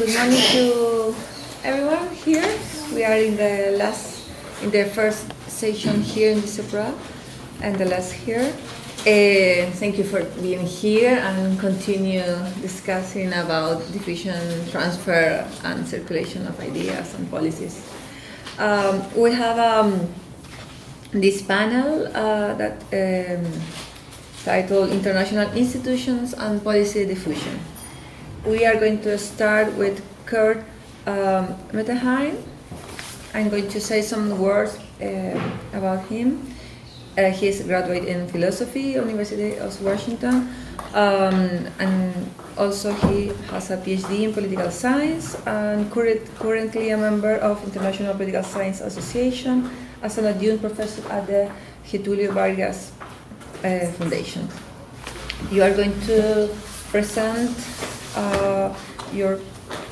Good morning to everyone here. We are in the first session here in DCP and the last here. Thank you for being here and continue discussing about diffusion, transfer, and circulation of ideas and policies. We have this panel that titled International Institutions and Policy Diffusion. We are going to start with Kurt Mettenheim. I'm going to say some words about him. He's a graduate in philosophy, University of Washington, and also he has a PhD in political science and currently a member of International Political Science Association as an adjunct professor at the Getulio Vargas Foundation. You are going to present your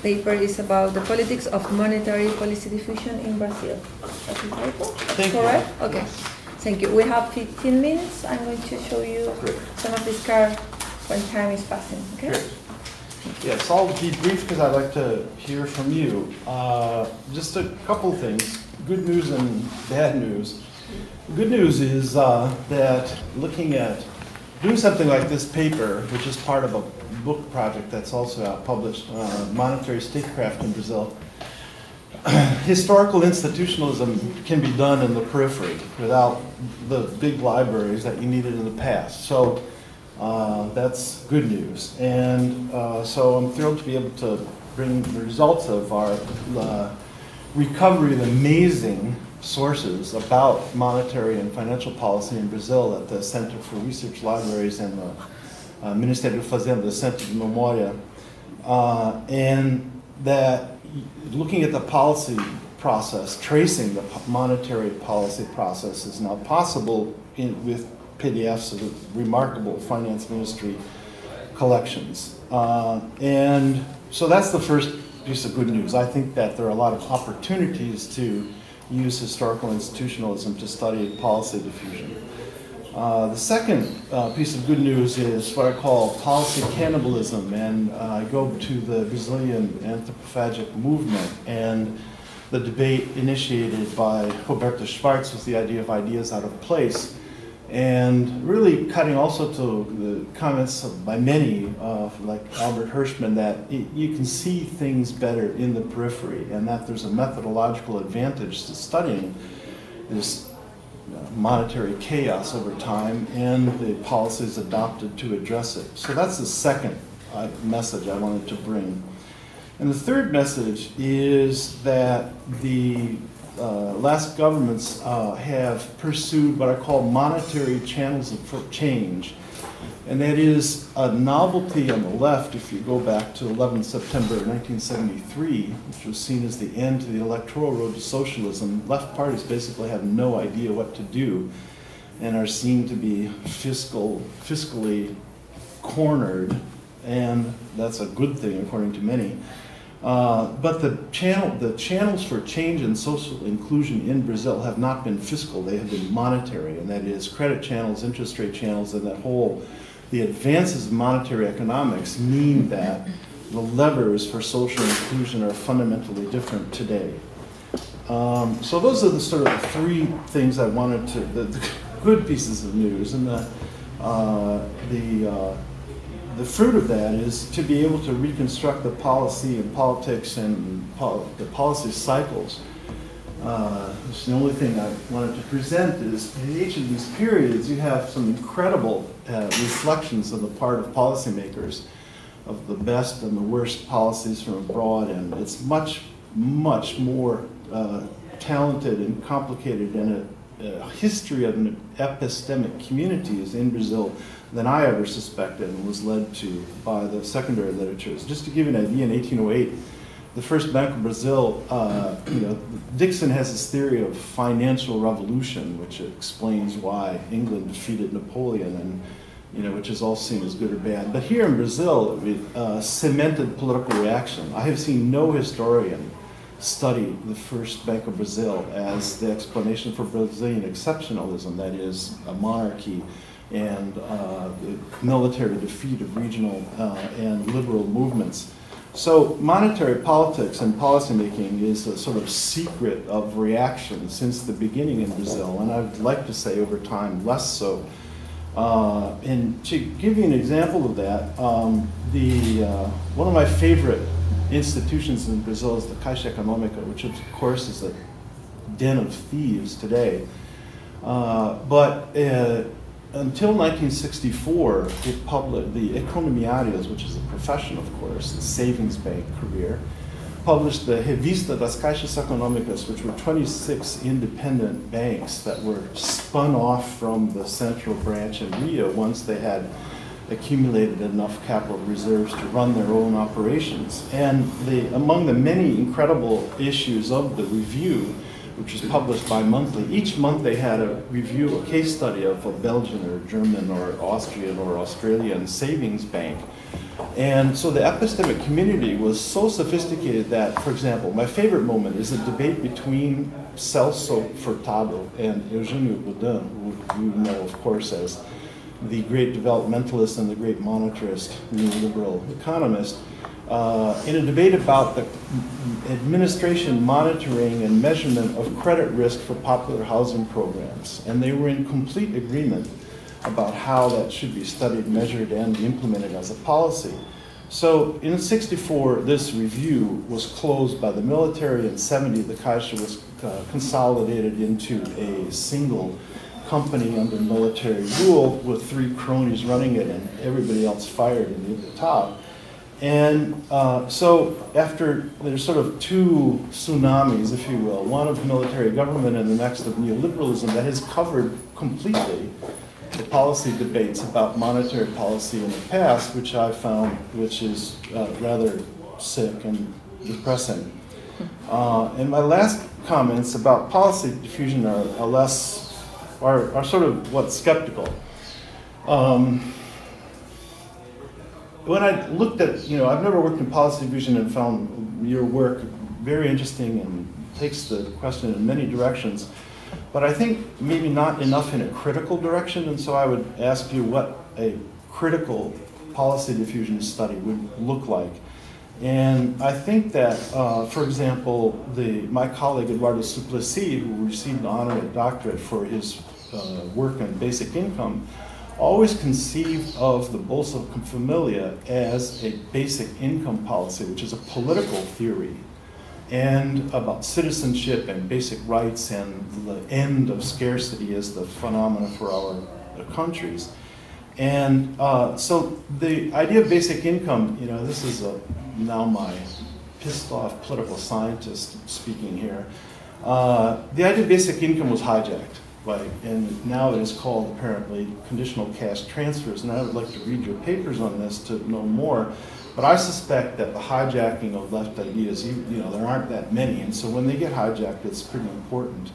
paper is about the politics of monetary policy diffusion in Brazil. Thank you. Correct? Okay. Thank you. We have 15 minutes. I'm going to show you some of this card when time is passing. Okay? Great. Yes, I'll be brief because I'd like to hear from you. Just a couple things, good news and bad news. Good news is that looking at doing something like this paper, which is part of a book project that's also published, Monetary Statecraft in Brazil, historical institutionalism can be done in the periphery without the big libraries that you needed in the past. So that's good news. And so I'm thrilled to be able to bring the results of our recovery of amazing sources about monetary and financial policy in Brazil at the Center for Research Libraries and the Ministério da Fazenda, the Center de Memória, and that looking at the policy process, tracing the monetary policy process is now possible with PDFs of the remarkable finance ministry collections. And so that's the first piece of good news. I think that there are a lot of opportunities to use historical institutionalism to study policy diffusion. The second piece of good news is what I call policy cannibalism, and I go to the Brazilian anthropophagic movement and the debate initiated by Roberto Schwartz with the idea of ideas out of place, and really cutting also to the comments by many, like Albert Hirschman, that you can see things better in the periphery and that there's a methodological advantage to studying this monetary chaos over time and the policies adopted to address it. So that's the second message I wanted to bring. And the third message is that the last governments have pursued what I call monetary channels of change. And that is a novelty on the left, if you go back to 11 September 1973, which was seen as the end to the electoral road to socialism. Left parties basically have no idea what to do and are seen to be fiscally cornered, and that's a good thing according to many. But the channels for change and social inclusion in Brazil have not been fiscal, they have been monetary, and that is credit channels, interest rate channels, and that whole, the advances of monetary economics mean that the levers for social inclusion are fundamentally different today. So those are the sort of three things I wanted to, the good pieces of news, and the fruit of that is to be able to reconstruct the policy and politics and the policy cycles. The only thing I wanted to present is in each of these periods you have some incredible reflections on the part of policymakers of the best and the worst policies from abroad, and it's much, much more talented and complicated and a history of an epistemic communities in Brazil than I ever suspected and was led to by the secondary literatures. Just to give you an idea, in 1808, the first Bank of Brazil, Dixon has this theory of financial revolution, which explains why England defeated Napoleon, and which is all seen as good or bad. But here in Brazil, it cemented political reaction. I have seen no historian study the first Bank of Brazil as the explanation for Brazilian exceptionalism, that is, a monarchy and the military defeat of regional and liberal movements. So monetary politics and policymaking is a sort of secret of reaction since the beginning in Brazil, and I'd like to say over time less so. And to give you an example of that, one of my favorite institutions in Brazil is the Caixa Econômica, which of course is a den of thieves today. But until 1964, it published the economiários, which is a profession, of course, the savings bank career, published the Revista das Caixas Econômicas, which were 26 independent banks that were spun off from the central branch in Rio once they had accumulated enough capital reserves to run their own operations. And among the many incredible issues of the review, which was published bi-monthly, each month they had a review, a case study of a Belgian or German or Austrian or Australian savings bank. And so the epistemic community was so sophisticated that, for example, my favorite moment is a debate between Celso Furtado and Eugênio Boudin, who you know, of course, as the great developmentalist and the great monetarist neoliberal economist, in a debate about the administration, monitoring, and measurement of credit risk for popular housing programs. And they were in complete agreement about how that should be studied, measured, and implemented as a policy. So in '64, this review was closed by the military. In '70, the Caixa was consolidated into a single company under military rule with 3 cronies running it and everybody else fired at the top. And so after, there's sort of 2 tsunamis, if you will, one of military government and the next of neoliberalism that has covered completely the policy debates about monetary policy in the past, which I found, which is rather sick and depressing. And my last comments about policy diffusion are sort of what's skeptical. When I looked at, I've never worked in policy diffusion and found your work very interesting and takes the question in many directions, but I think maybe not enough in a critical direction, and so I would ask you what a critical policy diffusion study would look like. And I think that, for example, my colleague Eduardo Suplicy, who received an honorary doctorate for his work on basic income, always conceived of the Bolsa Familia as a basic income policy, which is a political theory, and about citizenship and basic rights and the end of scarcity as the phenomena for our countries. And so the idea of basic income, this is now my pissed off political scientist speaking here. The idea of basic income was hijacked. And now it is called, apparently, conditional cash transfers. And I would like to read your papers on this to know more. But I suspect that the hijacking of left ideas, there aren't that many. And so when they get hijacked, it's pretty important.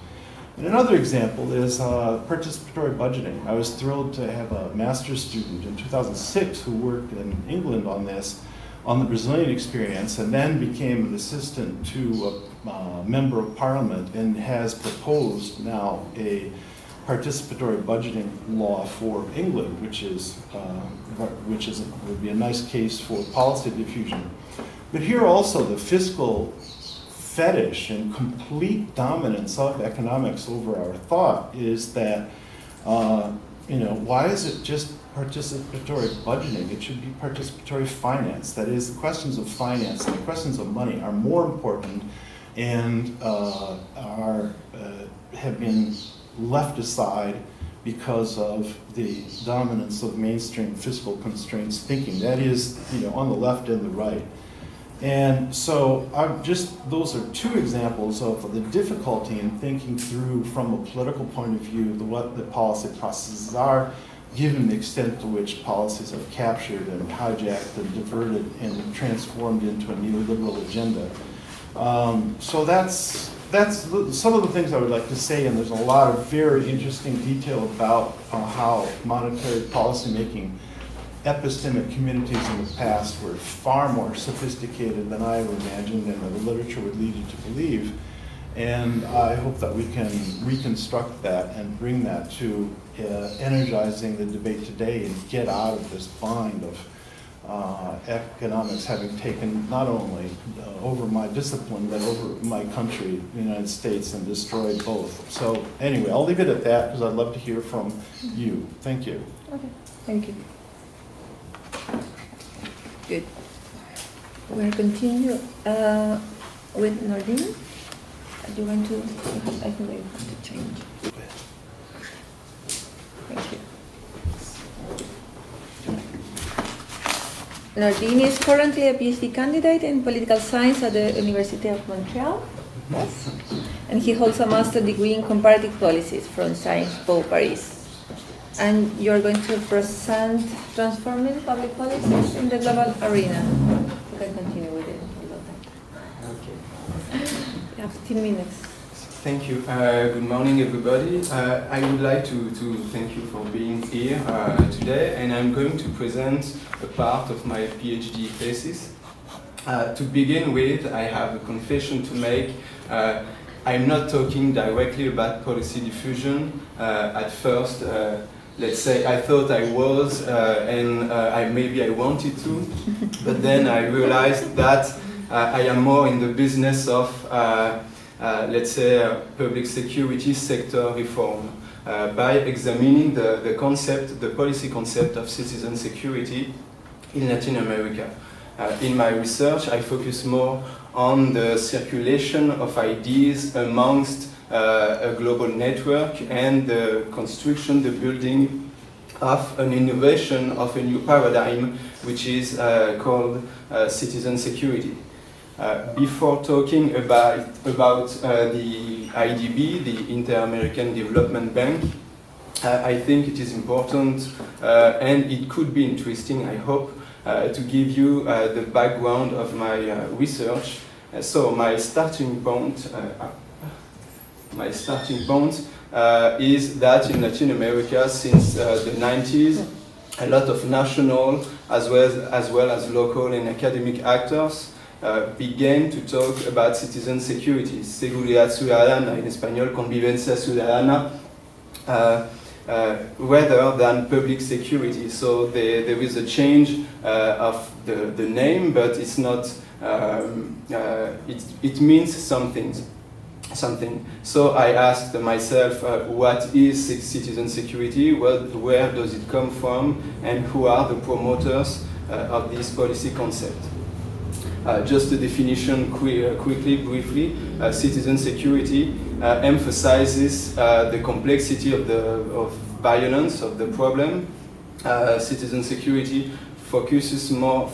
And another example is participatory budgeting. I was thrilled to have a master's student in 2006 who worked in England on this, on the Brazilian experience, and then became an assistant to a member of parliament and has proposed now a participatory budgeting law for England, which would be a nice case for policy diffusion. But here also the fiscal fetish and complete dominance of economics over our thought is that, why is it just participatory budgeting? It should be participatory finance. That is, the questions of finance and the questions of money are more important and have been left aside because of the dominance of mainstream fiscal constraints thinking. That is, on the left and the right. And so those are 2 examples of the difficulty in thinking through from a political point of view what the policy processes are, given the extent to which policies are captured and hijacked and diverted and transformed into a neoliberal agenda. So that's some of the things I would like to say, and there's a lot of very interesting detail about how monetary policymaking epistemic communities in the past were far more sophisticated than I imagined and the literature would lead you to believe. And I hope that we can reconstruct that and bring that to energizing the debate today and get out of this bind of economics having taken not only over my discipline, but over my country, the United States, and destroyed both. So anyway, I'll leave it at that because I'd love to hear from you. Thank you. Okay, thank you. Good. We'll continue with Nordin. Do you want to? I think I have to change. Thank you. Nordin is currently a PhD candidate in political science at the Université of Montréal. Yes. And he holds a master's degree in comparative policies from Sciences Po Paris. And you're going to present transforming public policies in the global arena. You can continue with it. Okay. You have 10 minutes. Thank you. Good morning, everybody. I would like to thank you for being here today, and I'm going to present a part of my PhD thesis. To begin with, I have a confession to make. I'm not talking directly about policy diffusion. At first, let's say I thought I was, and maybe I wanted to, but then I realized that I am more in the business of let's say, public security sector reform by examining the concept, the policy concept of citizen security in Latin America. In my research, I focus more on the circulation of ideas amongst a global network and the construction, the building of an innovation, of a new paradigm, which is called citizen security. Before talking about the IDB, the Inter-American Development Bank, I think it is important and it could be interesting, I hope, to give you the background of my research. So my starting point is that in Latin America, since the 90s, a lot of national as well as local and academic actors began to talk about citizen security, seguridad ciudadana, in español, convivencia ciudadana, rather than public security. So there is a change of the name, but it's not, it means something. So I asked myself, what is citizen security, where does it come from, and who are the promoters of this policy concept? Just a definition quickly, briefly. Citizen security emphasizes the complexity of violence, of the problem. Citizen security focuses more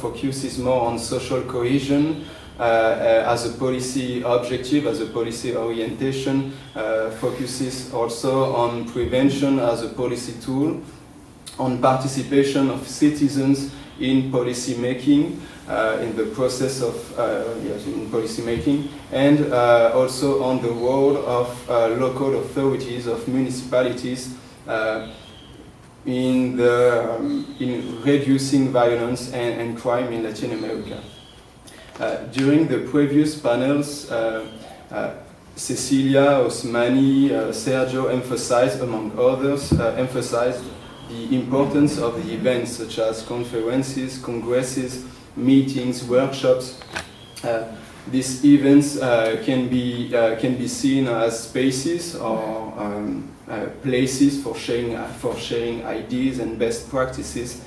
on social cohesion as a policy objective, as a policy orientation, focuses also on prevention as a policy tool, on participation of citizens in policy making, in the process of in policy making, and also on the role of local authorities, of municipalities, in reducing violence and crime in Latin America. During the previous panels, Cecilia, Osmani, Sergio emphasized, among others, emphasized the importance of the events such as conferences, congresses, meetings, workshops. These events can be seen as spaces or places for sharing ideas and best practices.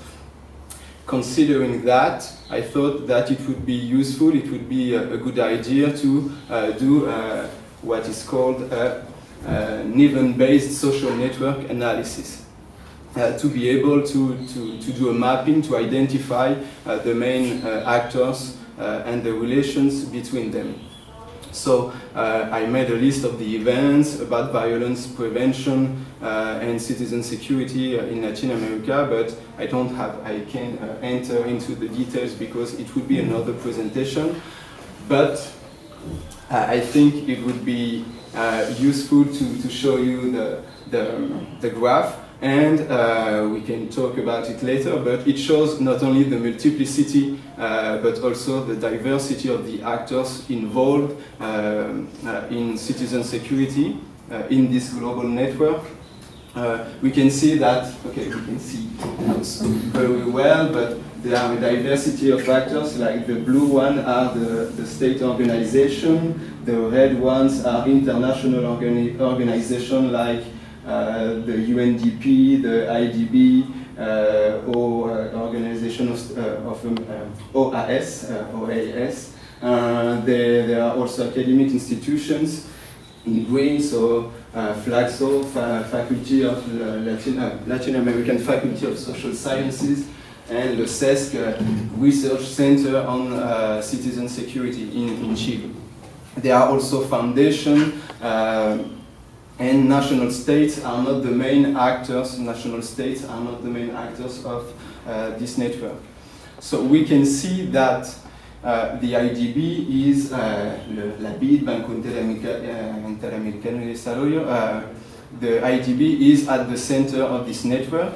Considering that, I thought that it would be useful, it would be a good idea to do what is called an event-based social network analysis. To be able to do a mapping, to identify the main actors and the relations between them. So I made a list of the events about violence prevention and citizen security in Latin America, but I can't enter into the details because it would be another presentation. But I think it would be useful to show you the graph. And we can talk about it later, but it shows not only the multiplicity, but also the diversity of the actors involved in citizen security in this global network. We can see that, okay, we can see very well, but there are a diversity of factors, like the blue one are the state organization, the red ones are international organization like the UNDP, the IDB, or organization of OAS. There are also academic institutions in green, so FLACSO, Faculty of Latin American Faculty of Social Sciences, and the CESC Research Center on Citizen Security in Chile. There are also foundations, and national states are not the main actors. National states are not the main actors of this network. So we can see that the IDB is la BID, Banco Interamericano de Desarrollo. The IDB is at the center of this network.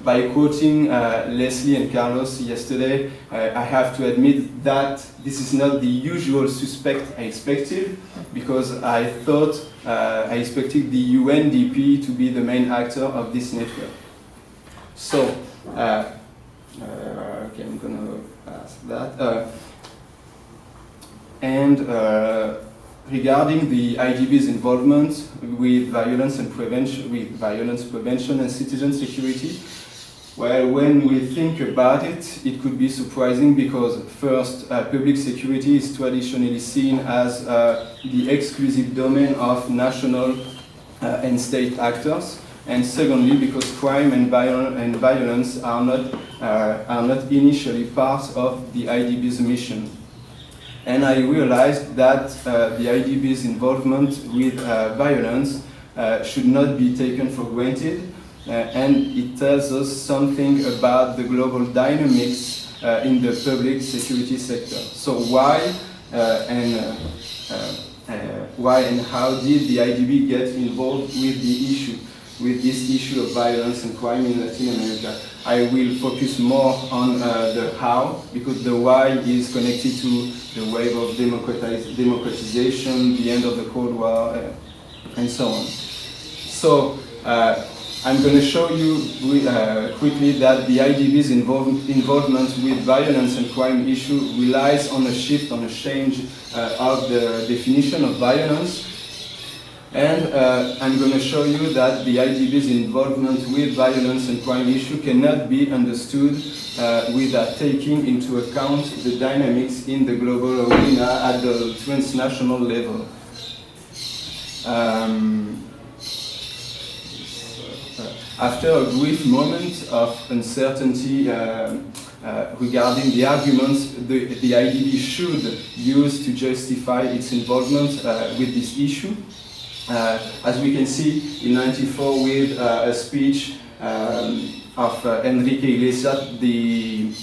By quoting Leslie and Carlos yesterday, I have to admit that this is not the usual suspect I expected, because I thought I expected the UNDP to be the main actor of this network. So, okay, I'm gonna pass that. Regarding the IDB's involvement with violence prevention and citizen security, well, when we think about it, it could be surprising because first, public security is traditionally seen as the exclusive domain of national and state actors, and secondly, because crime and violence are not initially part of the IDB's mission. And I realized that the IDB's involvement with violence should not be taken for granted, and it tells us something about the global dynamics in the public security sector. So why and how did the IDB get involved with this issue of violence and crime in Latin America? I will focus more on the how, because the why is connected to the wave of democratization, the end of the Cold War, and so on. So I'm going to show you quickly that the IDB's involvement with violence and crime issue relies on a shift, on a change of the definition of violence. And I'm going to show you that the IDB's involvement with violence and crime issue cannot be understood without taking into account the dynamics in the global arena at the transnational level. After a brief moment of uncertainty regarding the arguments the IDB should use to justify its involvement with this issue, as we can see in '94 with a speech of Enrique Iglesias, the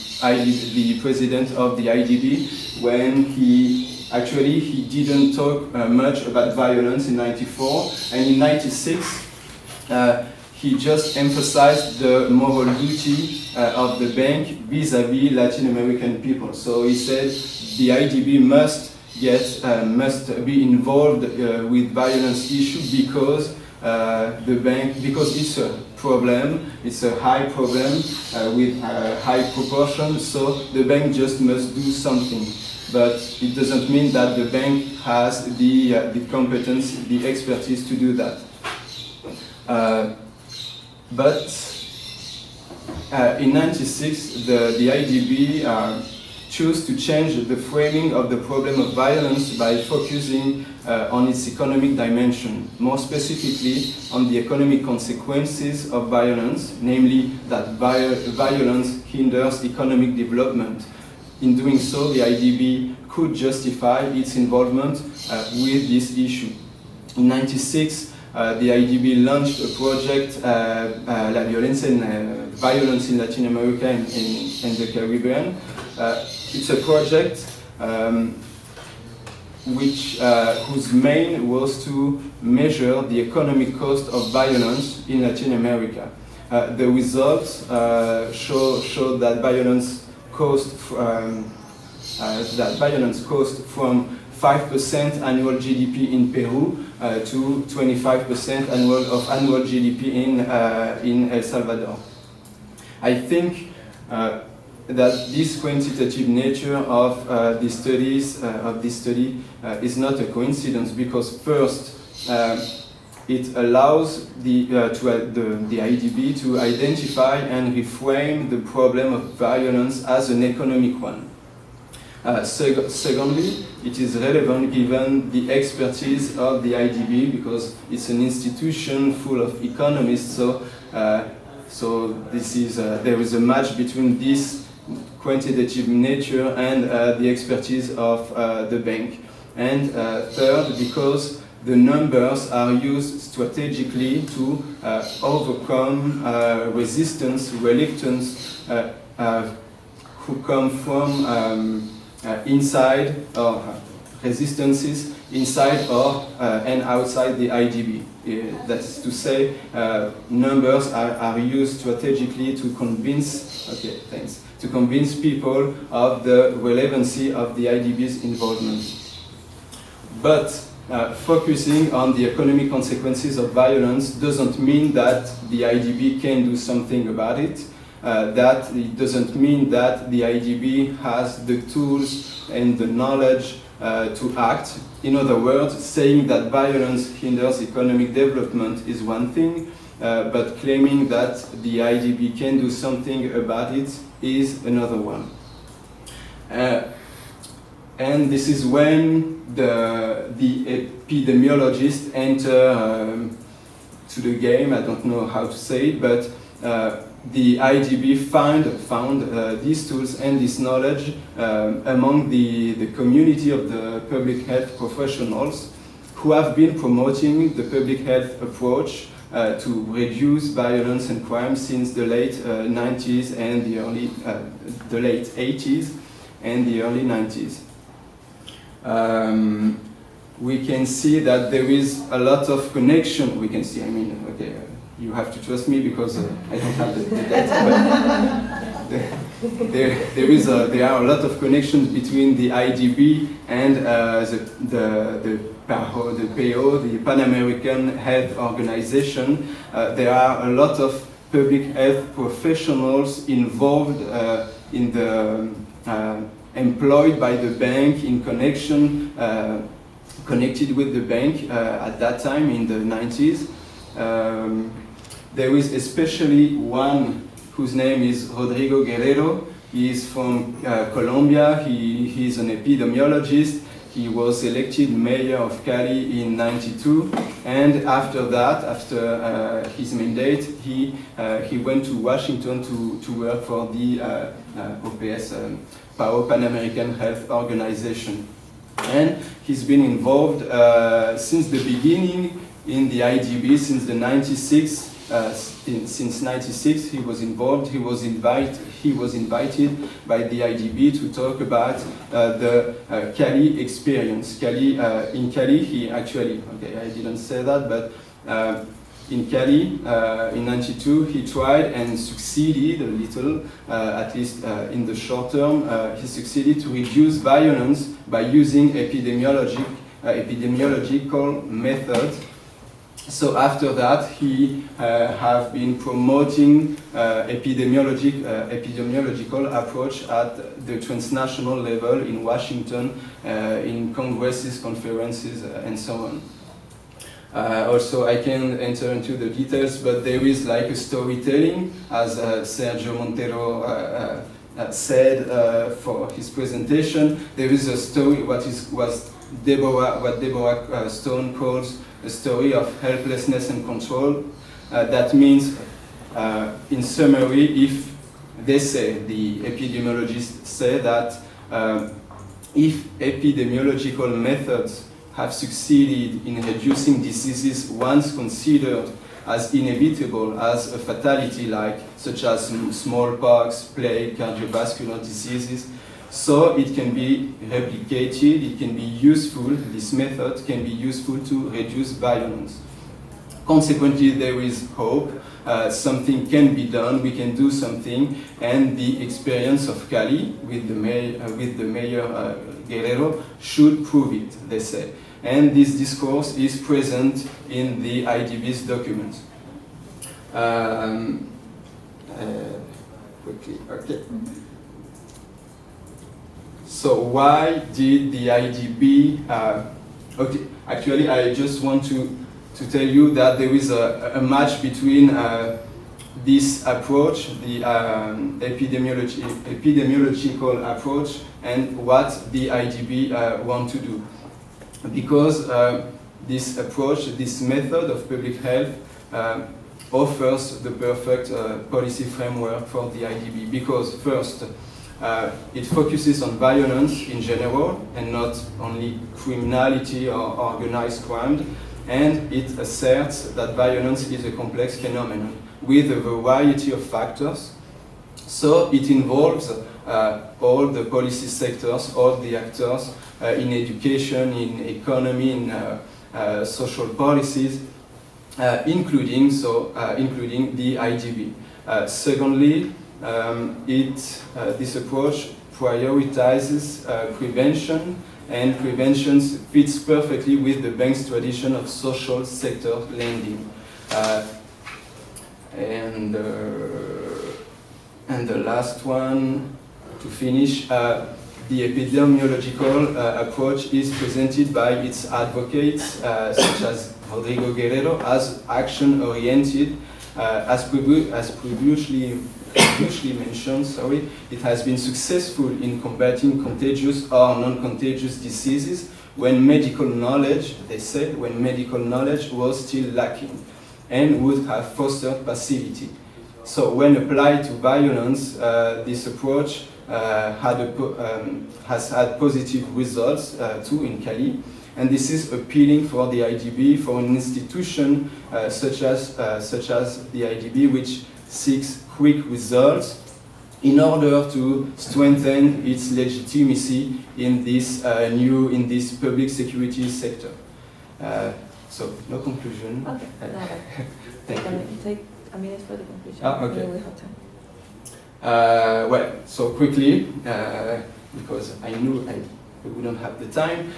president of the IDB, when he didn't talk much about violence in '94, and in '96 he just emphasized the moral duty of the bank vis-à-vis Latin American people. So he said the IDB must be involved with violence issue because it's a problem, it's a high problem with a high proportion, so the bank just must do something. But it doesn't mean that the bank has the competence, the expertise to do that. But in '96, the IDB chose to change the framing of the problem of violence by focusing on its economic dimension, more specifically on the economic consequences of violence, namely that violence hinders economic development. In doing so, the IDB could justify its involvement with this issue. In '96, the IDB launched a project, Violence in Latin America and the Caribbean. It's a project whose main was to measure the economic cost of violence in Latin America. The results show that violence cost from 5% annual GDP in Peru to 25% annual GDP in El Salvador. I think that this quantitative nature of this study is not a coincidence, because first it allows the IDB to identify and reframe the problem of violence as an economic one. Secondly, it is relevant given the expertise of the IDB, because it's an institution full of economists. So this is there is a match between this quantitative nature and the expertise of the bank. And third, because the numbers are used strategically to overcome resistance, reluctance who come from inside, or resistances inside or and outside the IDB. That's to say, numbers are used strategically to convince, to convince people of the relevancy of the IDB's involvement. But focusing on the economic consequences of violence doesn't mean that the IDB can do something about it. That it doesn't mean that the IDB has the tools and the knowledge to act. In other words, saying that violence hinders economic development is one thing, but claiming that the IDB can do something about it is another one. And this is when the epidemiologists enter to the game. I don't know how to say it, but the IDB found these tools and this knowledge among the community of the public health professionals who have been promoting the public health approach to reduce violence and crime since the late 90s and the late 80s and the early 90s. We can see that there is a lot of connection. We can see, you have to trust me because I don't have the data, but there are a lot of connections between the IDB and the PAHO, the Pan American Health Organization. There are a lot of public health professionals involved in the employed by the bank in connection, connected with the bank at that time in the 90s. There is especially one whose name is Rodrigo Guerrero. He is from Colombia. He is an epidemiologist. He was elected mayor of Cali in '92, and after that, after his mandate, he went to Washington to work for the OPS, PAHO, Pan American Health Organization. And he's been involved since the beginning in the IDB, since the 96. Since '96, he was involved. He was invited by the IDB to talk about the Cali experience. In Cali, he actually, I didn't say that, but in Cali, in '92, he tried and succeeded a little, at least in the short term. He succeeded to reduce violence by using epidemiological methods. So after that, he have been promoting epidemiological approach at the transnational level in Washington, in congresses, conferences, and so on. Also, I can enter into the details, but there is like a storytelling, as Sergio Montero said for his presentation. There is a story, what Deborah Stone calls a story of helplessness and control. That means, in summary, if they say, the epidemiologists say that if epidemiological methods have succeeded in reducing diseases once considered as inevitable as a fatality, such as smallpox, plague, cardiovascular diseases, so it can be replicated, it can be useful, this method can be useful to reduce violence. Consequently, there is hope, something can be done, we can do something, and the experience of Cali with the mayor Guerrero should prove it, they say. And this discourse is present in the IDB's documents. quickly. Okay. So why did the IDB? Okay, actually, I just want to tell you that there is a match between this approach, the epidemiological approach, and what the IDB want to do, because this approach, this method of public health offers the perfect policy framework for the IDB, because first, it focuses on violence in general and not only criminality or organized crime, and it asserts that violence is a complex phenomenon with a variety of factors. So it involves all the policy sectors, all the actors in education, in economy, in social policies, including the IDB. Secondly, this approach prioritizes prevention, and prevention fits perfectly with the bank's tradition of social sector lending. And the last one, to finish, the epidemiological approach is presented by its advocates, such as Rodrigo Guerrero, as action-oriented, as previously mentioned, it has been successful in combating contagious or non-contagious diseases when medical knowledge, they said, when medical knowledge was still lacking and would have fostered passivity. So when applied to violence, this approach has had positive results too in Cali, and this is appealing for the IDB, for an institution such as the IDB, which seeks quick results in order to strengthen its legitimacy in this public security sector. So no conclusion. Okay. Take a minute for the conclusion. Okay. We have time. Well, so quickly, because I knew we wouldn't have the time.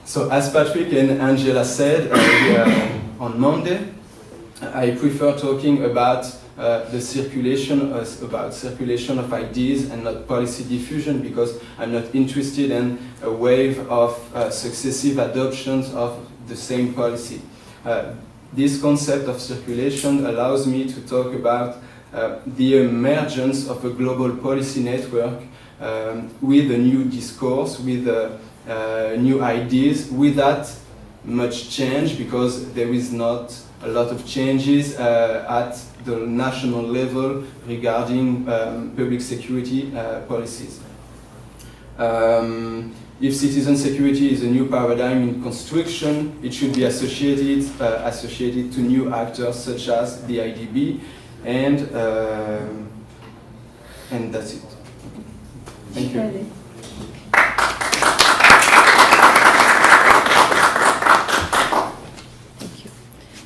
So as Patrick and Angela said on Monday, I prefer talking about the circulation of ideas and not policy diffusion, because I'm not interested in a wave of successive adoptions of the same policy. This concept of circulation allows me to talk about the emergence of a global policy network with a new discourse, with new ideas, without much change, because there is not a lot of changes at the national level regarding public security policies. If citizen security is a new paradigm in construction, it should be associated to new actors such as the IDB, and that's it. Thank you.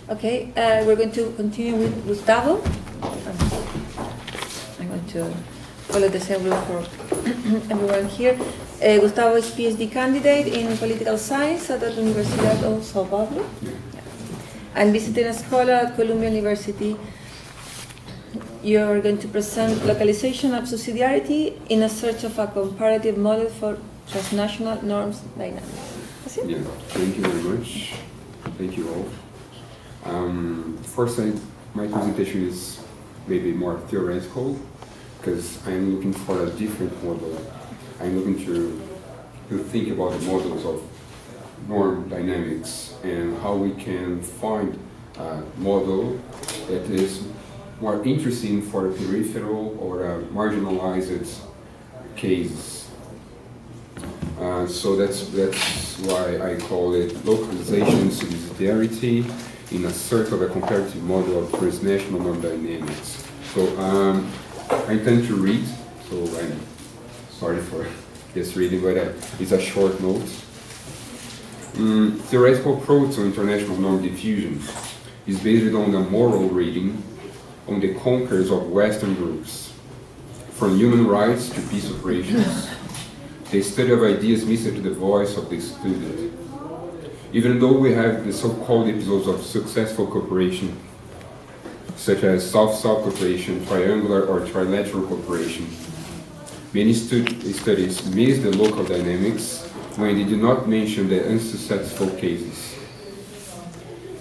Okay, we're going to continue with Gustavo. I'm going to follow the same rule for everyone here. Gustavo is PhD candidate in political science at the Université of São Paulo, and visiting a scholar at Columbia University. You're going to present localization of subsidiarity in a search of a comparative model for transnational norms dynamics. Yeah, thank you very much. Thank you all. First, my presentation is maybe more theoretical, because I'm looking for a different model. I'm looking to think about the models of norm dynamics and how we can find a model that is more interesting for a peripheral or marginalized cases. So that's why I call it localization subsidiarity in a search of a comparative model of transnational norm dynamics. So I intend to read, so I'm sorry for just reading, but it's a short note. Theoretical approach to international norm diffusion is based on the moral reading on the conquerors of Western groups, from human rights to peace operations. The study of ideas listen to the voice of the student. Even though we have the so-called episodes of successful cooperation, such as South-South cooperation, triangular or trilateral cooperation. Many studies miss the local dynamics when they do not mention the unsuccessful cases.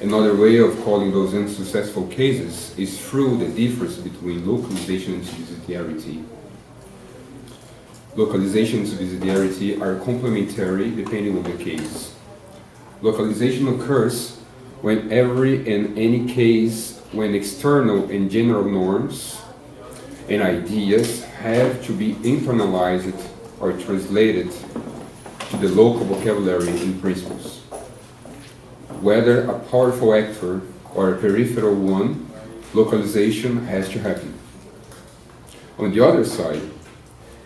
Another way of calling those unsuccessful cases is through the difference between localization and subsidiarity. Localization and subsidiarity are complementary depending on the case. Localization occurs when every and any case when external and general norms and ideas have to be internalized or translated to the local vocabulary and principles. Whether a powerful actor or a peripheral one, localization has to happen. On the other side,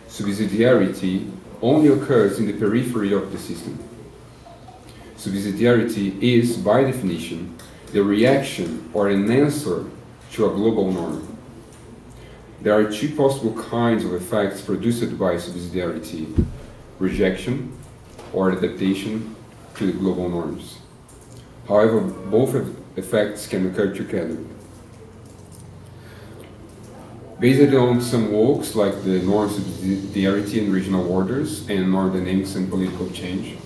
subsidiarity only occurs in the periphery of the system. Subsidiarity is, by definition, the reaction or an answer to a global norm. There are two possible kinds of effects produced by subsidiarity: rejection or adaptation to the global norms. However, both effects can occur together. Based on some works like the norm subsidiarity and regional orders and norm dynamics and political change,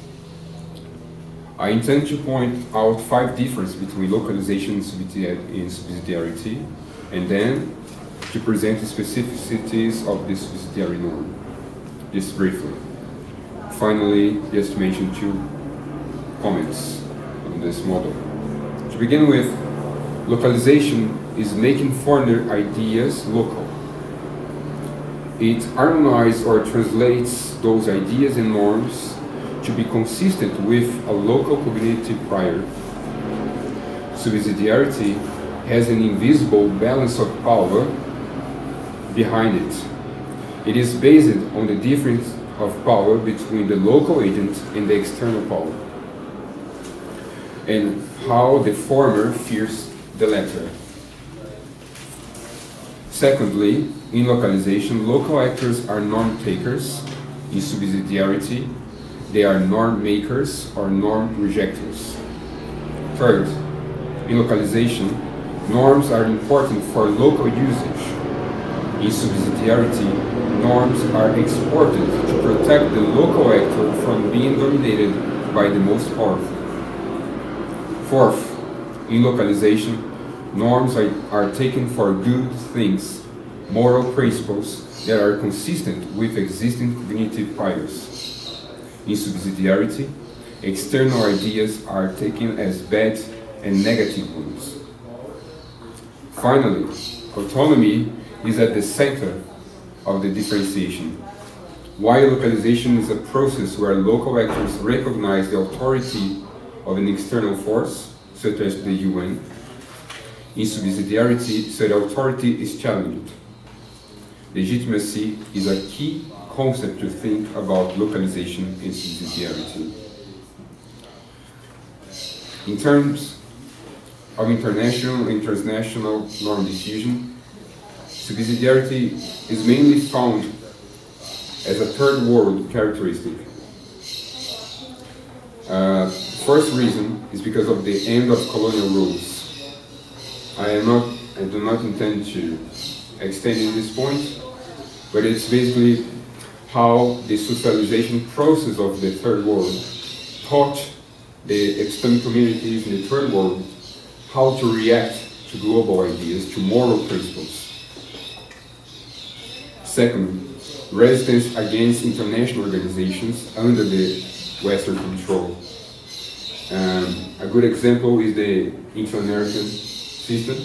I intend to point out 5 differences between localization and subsidiarity, and then to present the specificities of the subsidiary norm, just briefly. Finally, just to mention 2 comments on this model. To begin with, localization is making foreigner ideas local. It harmonizes or translates those ideas and norms to be consistent with a local cognitive prior. Subsidiarity has an invisible balance of power behind it. It is based on the difference of power between the local agent and the external power, and how the former fears the latter. Secondly, in localization, local actors are norm takers. In subsidiarity, they are norm makers or norm rejectors. Third, in localization, norms are important for local usage. In subsidiarity, norms are exported to protect the local actor from being dominated by the most powerful. Fourth, in localization, norms are taken for good things, moral principles that are consistent with existing cognitive priors. In subsidiarity, external ideas are taken as bad and negative ones. Finally, autonomy is at the center of the differentiation. While localization is a process where local actors recognize the authority of an external force, such as the UN, in subsidiarity, such authority is challenged. Legitimacy is a key concept to think about localization and subsidiarity. In terms of international and transnational norm diffusion, subsidiarity is mainly found as a third world characteristic. First reason is because of the end of colonial rules. I do not intend to extend in this point, but it's basically how the socialization process of the third world taught the external communities in the third world how to react to global ideas, to moral principles. Second, resistance against international organizations under the Western control. A good example is the Inter-American system,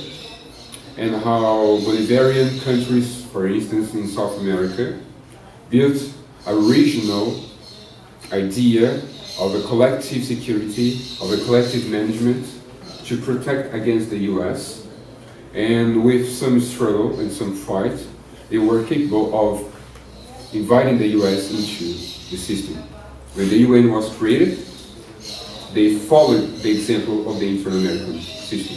and how Bolivarian countries, for instance in South America, built a regional idea of a collective security, of a collective management to protect against the US, and with some struggle and some fight, they were capable of inviting the US into the system. When the UN was created, they followed the example of the Inter-American system.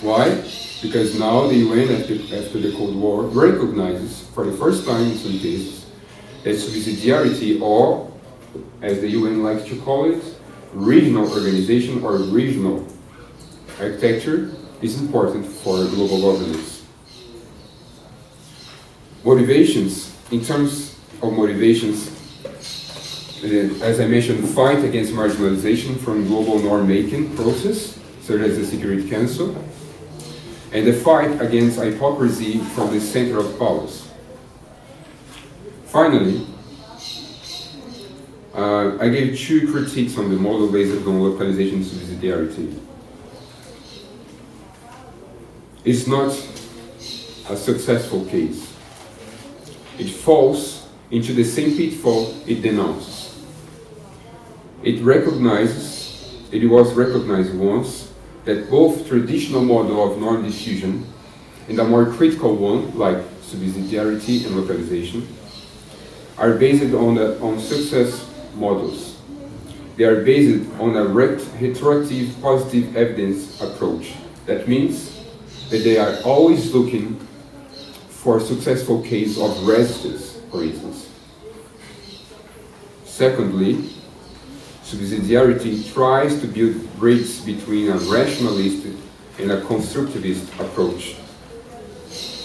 Why? Because now the UN, after the Cold War, recognizes, for the first time in some cases, that subsidiarity, or, as the UN likes to call it, regional organization or regional architecture, is important for global governance. Motivations, in terms of motivations, as I mentioned, fight against marginalization from global norm-making process, such as the Security Council, and the fight against hypocrisy from the center of powers. Finally, I gave 2 critiques on the model based on localization subsidiarity. It's not a successful case. It falls into the same pitfall it denounces. It was recognized once that both traditional model of norm diffusion and a more critical one, like subsidiarity and localization, are based on success models. They are based on a retroactive positive evidence approach. That means that they are always looking for successful case of resistance, for instance. Secondly, subsidiarity tries to build bridges between a rationalist and a constructivist approach.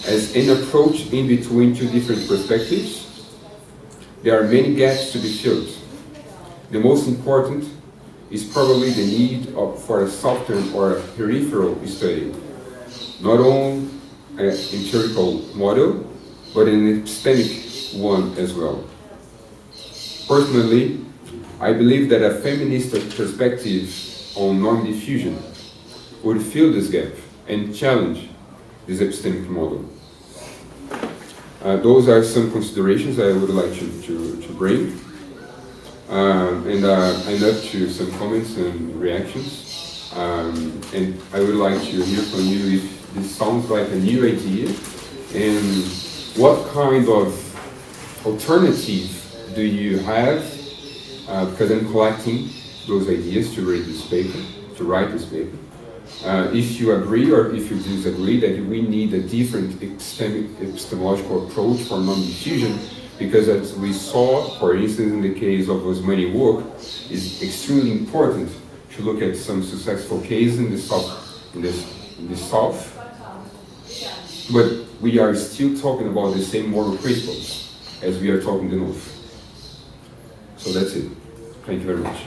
As an approach in between 2 different perspectives, there are many gaps to be filled. The most important is probably the need for a southern or a peripheral study, not only an empirical model, but an epistemic one as well. Personally, I believe that a feminist perspective on norm diffusion would fill this gap and challenge this epistemic model. Those are some considerations I would like to bring. And I'm up to some comments and reactions. And I would like to hear from you if this sounds like a new idea and what kind of alternative do you have, because I'm collecting those ideas to write this paper. If you agree or if you disagree that we need a different epistemological approach for non-diffusion, because as we saw, for instance, in the case of Osmani work, it's extremely important to look at some successful cases in the south, but we are still talking about the same moral principles as we are talking the north. So that's it. Thank you very much.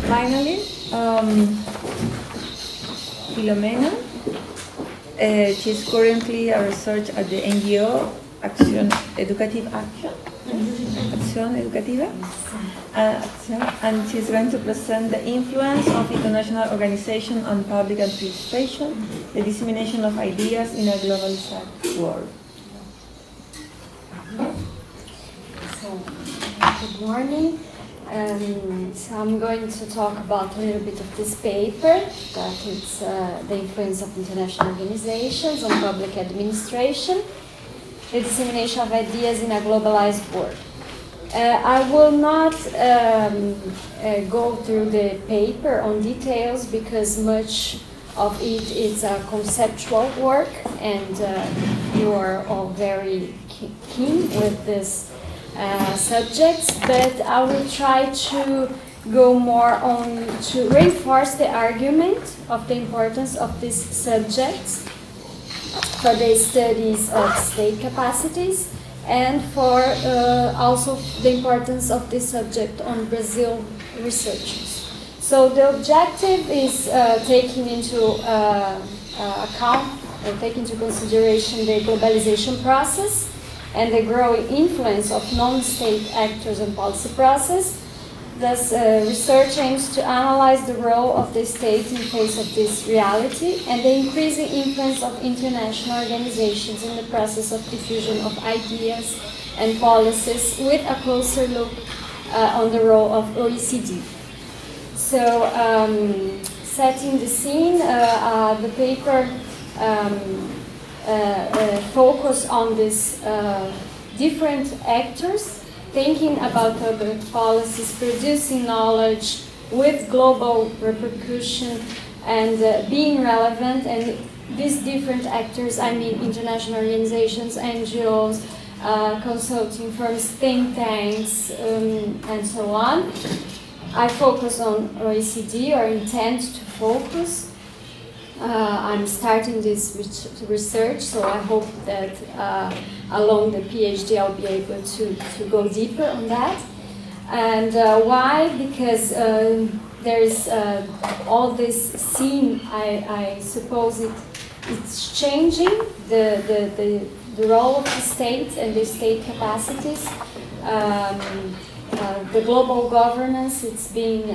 Finally, Filomena. She's currently a researcher at the NGO Ação Educativa. Ação Educativa. And she's going to present the influence of international organization on public administration, the dissemination of ideas in a globalized world. So, good morning. So I'm going to talk about a little bit of this paper, that is the influence of international organizations on public administration, the dissemination of ideas in a globalized world. I will not go through the paper on details because much of it is a conceptual work and you are all very keen with this subjects, but I will try to go more on to reinforce the argument of the importance of these subjects for the studies of state capacities and for also the importance of this subject on Brazil researchers. So the objective is taking into account or take into consideration the globalization process and the growing influence of non-state actors on policy process. Thus, research aims to analyze the role of the state in face of this reality and the increasing influence of international organizations in the process of diffusion of ideas and policies with a closer look on the role of OECD. So, setting the scene, the paper focus on these different actors, thinking about public policies, producing knowledge with global repercussion and being relevant. And these different actors, I mean international organizations, NGOs, consulting firms, think tanks, and so on. I focus on OECD, or intend to focus. I'm starting this research, so I hope that along the PhD I'll be able to go deeper on that. And why? Because there is all this scene, I suppose it's changing the role of the state and the state capacities. The global governance, it's being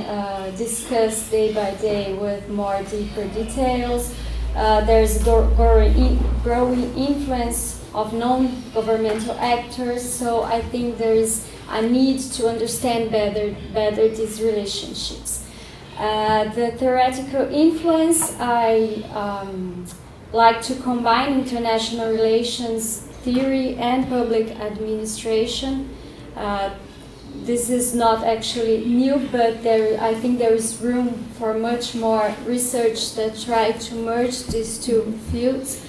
discussed day by day with more deeper details. There's growing influence of non-governmental actors, so I think there is a need to understand better these relationships. The theoretical influence, I like to combine international relations theory and public administration. This is not actually new, but I think there is room for much more research that try to merge these two fields.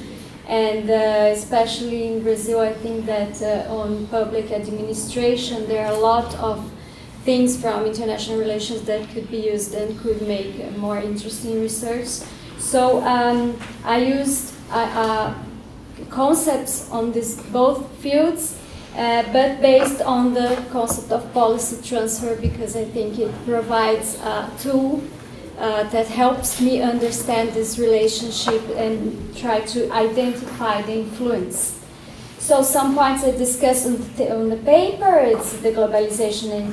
And especially in Brazil, I think that on public administration, there are a lot of things from international relations that could be used and could make more interesting research. So I used concepts on these both fields, but based on the concept of policy transfer, because I think it provides a tool that helps me understand this relationship and try to identify the influence. So some points I discussed on the paper, it's the globalization and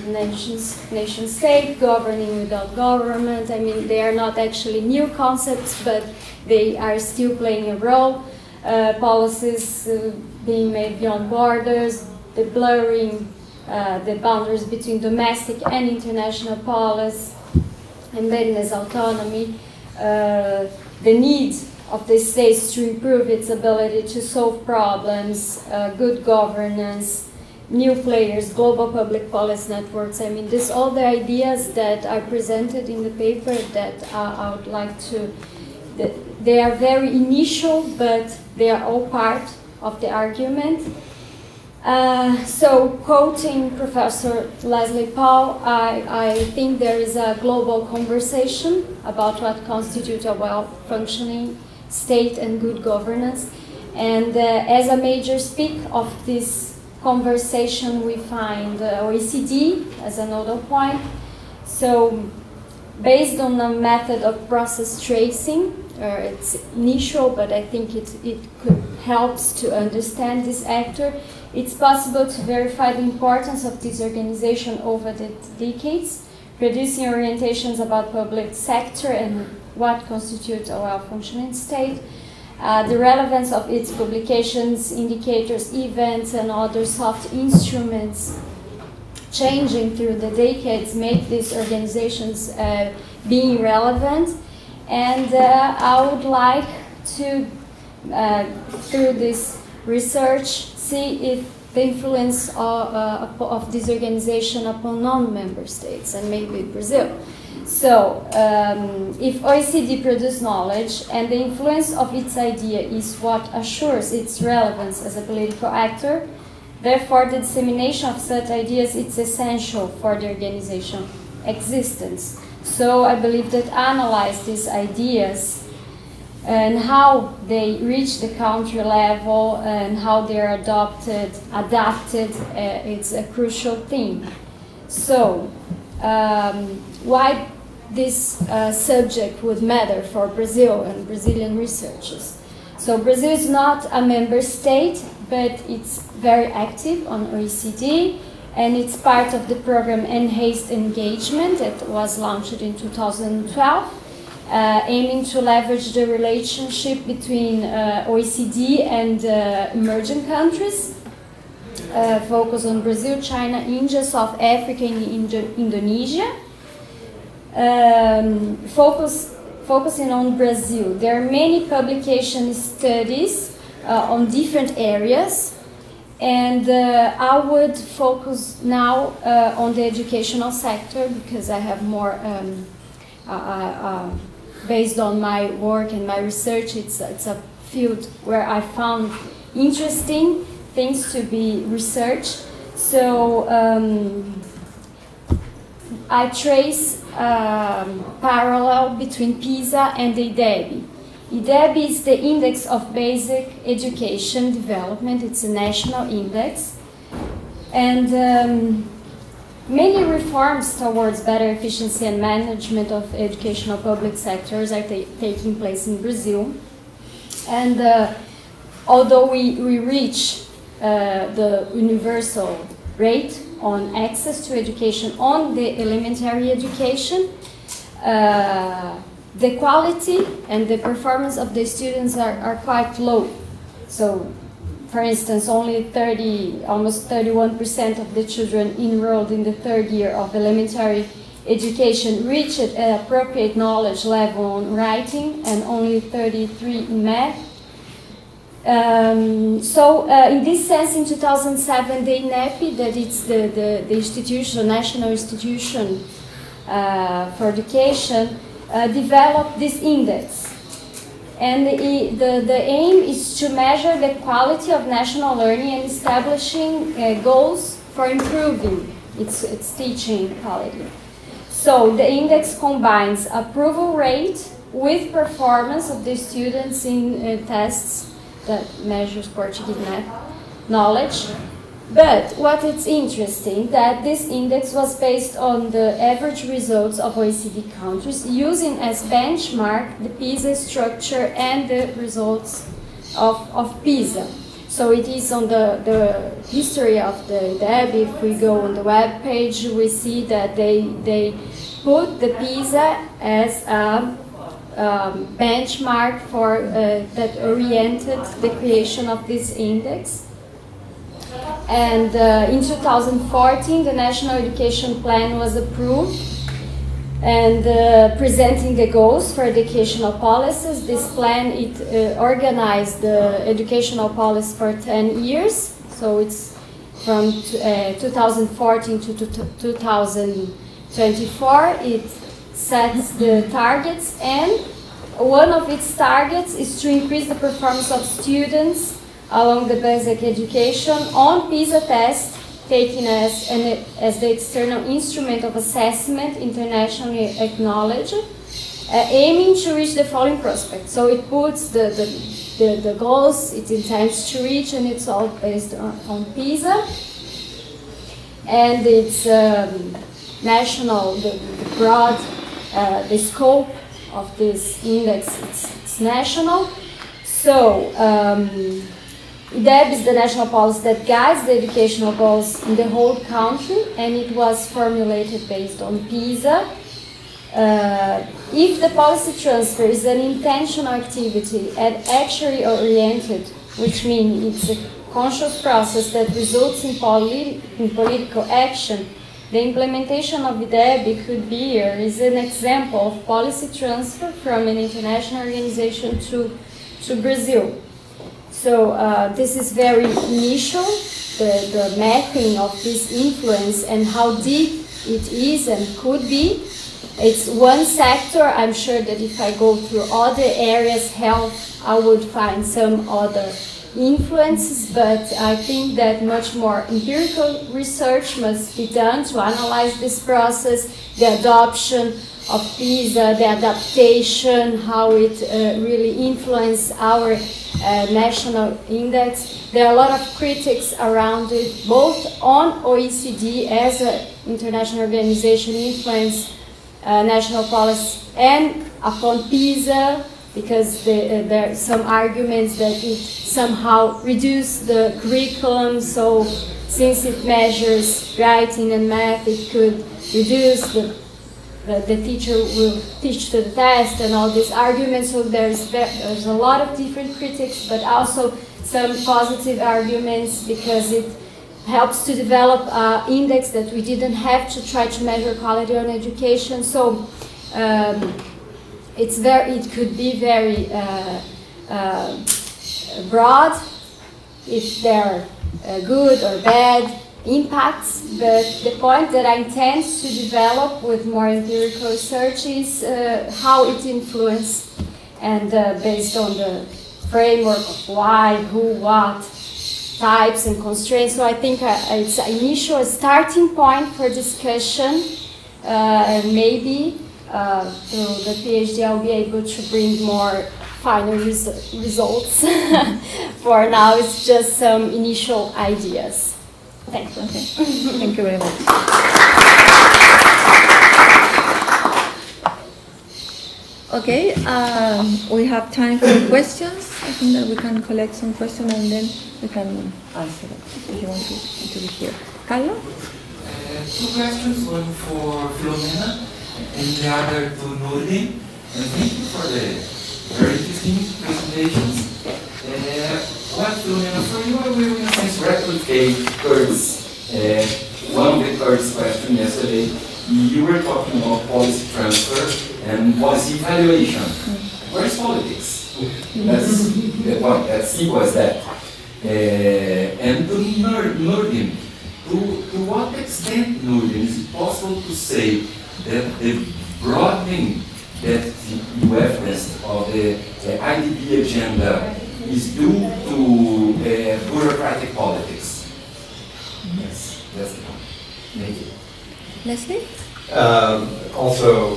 nation state, governing without government. I mean, they are not actually new concepts, but they are still playing a role. Policies being made beyond borders, the blurring the boundaries between domestic and international policy, embedding as autonomy, the need of the states to improve its ability to solve problems, good governance, new players, global public policy networks. I mean, these all the ideas that are presented in the paper that I would like to, they are very initial, but they are all part of the argument. So quoting Professor Leslie Paul, I think there is a global conversation about what constitutes a well-functioning state and good governance. And as a major speak of this conversation, we find OECD as a nodal point. So based on a method of process tracing, it's initial, but I think it helps to understand this actor. It's possible to verify the importance of this organization over the decades, producing orientations about public sector and what constitutes a well-functioning state, the relevance of its publications, indicators, events, and other soft instruments changing through the decades make these organizations being relevant. And I would like to, through this research, see if the influence of this organization upon non-member states, and maybe Brazil. So, if OECD produces knowledge and the influence of its idea is what assures its relevance as a political actor, therefore the dissemination of such ideas is essential for the organization existence. So I believe that analyze these ideas and how they reach the country level and how they are adapted, it's a crucial thing. So, why this subject would matter for Brazil and Brazilian researchers? So Brazil is not a member state, but it's very active on OECD, and it's part of the program Enhanced Engagement that was launched in 2012. Aiming to leverage the relationship between OECD and emerging countries, focus on Brazil, China, India, South Africa, and Indonesia. Focusing on Brazil, there are many publication studies on different areas, and I would focus now on the educational sector because I have more. Based on my work and my research, it's a field where I found interesting. things to be researched. So I trace parallel between PISA and the IDEB. IDEB is the Index of Basic Education Development. It's a national index. And many reforms towards better efficiency and management of educational public sectors are taking place in Brazil. And although we reach the universal rate on access to education on the elementary education, the quality and the performance of the students are quite low. So, for instance, only almost 31% of the children enrolled in the third year of elementary education reached an appropriate knowledge level on writing, and only 33% in math. In this sense, in 2007, the INEP, that it's the institution, national institution for education, developed this index. And the aim is to measure the quality of national learning and establishing goals for improving its teaching quality. So the index combines approval rate with performance of the students in tests that measures Portuguese math knowledge. But what is interesting, that this index was based on the average results of OECD countries, using as benchmark the PISA structure and the results of PISA. So it is on the history of the IDEB. If we go on the web page, we see that they put the PISA as a benchmark for that oriented the creation of this index. And in 2014, the National Education Plan was approved, and presenting the goals for educational policies. This plan, it organized the educational policy for 10 years, so it's from 2014 to 2024. It sets the targets, and one of its targets is to increase the performance of students along the basic education on PISA test, taken as the external instrument of assessment internationally acknowledged, aiming to reach the following prospects. So it puts the goals it intends to reach, and it's all based on PISA. And it's national, the broad, the scope of this index, it's national. So, IDEB is the national policy that guides the educational goals in the whole country, and it was formulated based on PISA. If the policy transfer is an intentional activity and actually oriented, which means it's a conscious process that results in political action, the implementation of IDEB could be or is an example of policy transfer from an international organization to Brazil. So this is very initial, the mapping of this influence and how deep it is and could be. It's one sector. I'm sure that if I go through other areas, health, I would find some other influences, but I think that much more empirical research must be done to analyze this process, the adoption of PISA, the adaptation, how it really influenced our national index. There are a lot of critics around it, both on OECD as an international organization influence national policy and upon PISA, because there are some arguments that it somehow reduced the curriculum, so since it measures writing and math, it could reduce the teacher will teach to the test and all these arguments. So there's a lot of different critics, but also some positive arguments, because it helps to develop an index that we didn't have to try to measure quality on education. So it could be very broad if they're good or bad impacts, but the point that I intend to develop with more empirical research is how it influenced, and based on the framework of why, who, what, types and constraints. So I think it's an initial starting point for discussion, and maybe through the PhD I'll be able to bring more final results. For now, it's just some initial ideas. Thank you. Okay. Thank you very much. Okay, we have time for questions. I think that we can collect some questions and then we can answer them if you want to be here. Carlo? Two questions, one for Filomena and the other to Nordin. Thank you for the very interesting presentations. What, Filomena, for you, I will in a sense replicate Kurt's, one of the Kurt's questions yesterday. You were talking about policy transfer and policy evaluation. Where's politics? That's the point, as simple as that. And to Nordin, to what extent, Nordin, is it possible to say that the broadening that you evidenced of the IDB agenda is due to bureaucratic politics? Yes, that's the point. Thank you. Leslie? Also,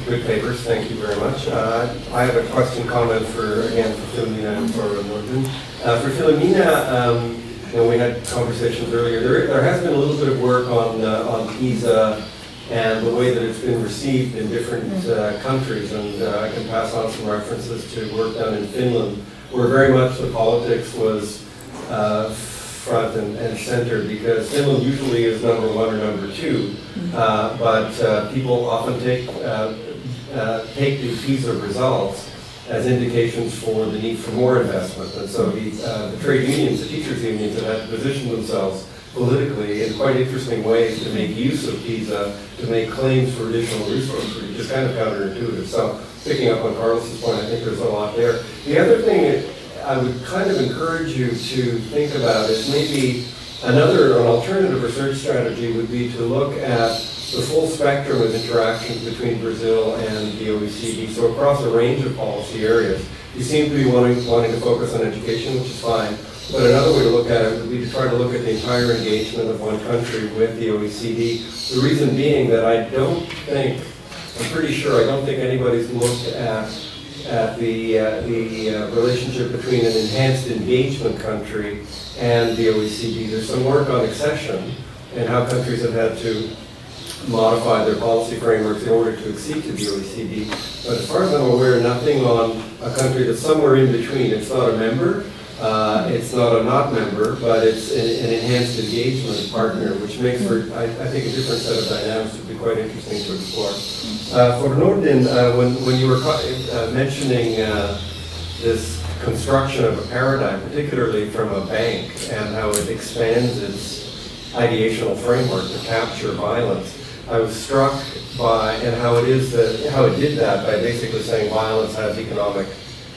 good papers, thank you very much. I have a question, comment for Filomena and for Nordin. For Filomena, we had conversations earlier. There has been a little bit of work on PISA and the way that it's been received in different countries, and I can pass on some references to work done in Finland, where very much the politics was front and center, because Finland usually is number one or number two, but people often take the PISA results as indications for the need for more investment. And so the trade unions, the teachers' unions, have had to position themselves politically in quite interesting ways to make use of PISA, to make claims for additional resources, which is kind of counterintuitive. So picking up on Carlos's point, I think there's a lot there. The other thing I would kind of encourage you to think about is maybe an alternative research strategy would be to look at the full spectrum of interactions between Brazil and the OECD, so across a range of policy areas. You seem to be wanting to focus on education, which is fine, but another way to look at it would be to try to look at the entire engagement of one country with the OECD. The reason being that I'm pretty sure anybody's looked at the relationship between an enhanced engagement country and the OECD. There's some work on accession and how countries have had to modify their policy frameworks in order to accede to the OECD. But as far as I'm aware, nothing on a country that's somewhere in between. It's not a member, it's not a not member, but it's an enhanced engagement partner, which makes for, I think, a different set of dynamics would be quite interesting to explore. For Nordin, when you were mentioning this construction of a paradigm, particularly from a bank, and how it expands its ideational framework to capture violence, I was struck by how it did that by basically saying violence has economic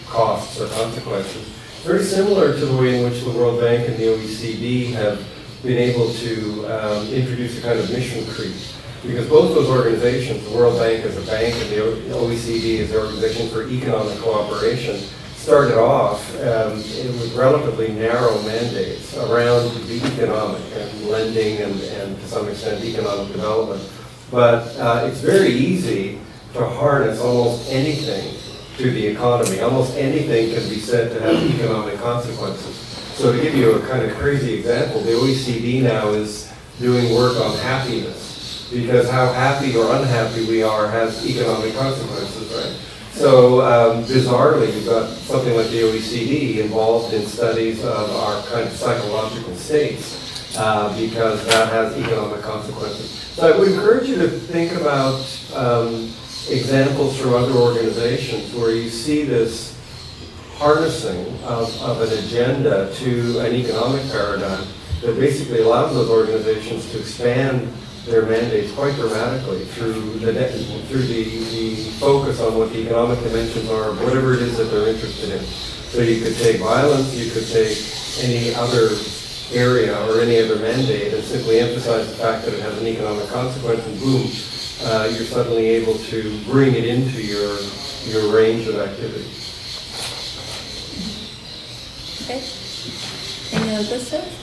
costs or consequences. Very similar to the way in which the World Bank and the OECD have been able to introduce a kind of mission creep. Because both those organizations, the World Bank as a bank and the OECD as the Organization for Economic Cooperation, started off with relatively narrow mandates around the economic and lending and to some extent economic development. But it's very easy to harness almost anything to the economy. Almost anything can be said to have economic consequences. So to give you a kind of crazy example, the OECD now is doing work on happiness, because how happy or unhappy we are has economic consequences, right? So bizarrely, you've got something like the OECD involved in studies of our kind of psychological states, because that has economic consequences. So I would encourage you to think about examples from other organizations where you see this harnessing of an agenda to an economic paradigm that basically allows those organizations to expand their mandates quite dramatically through the focus on what the economic dimensions are of whatever it is that they're interested in. So you could take violence, you could take any other area or any other mandate and simply emphasize the fact that it has an economic consequence, and boom, you're suddenly able to bring it into your range of activity. Okay. Any other questions?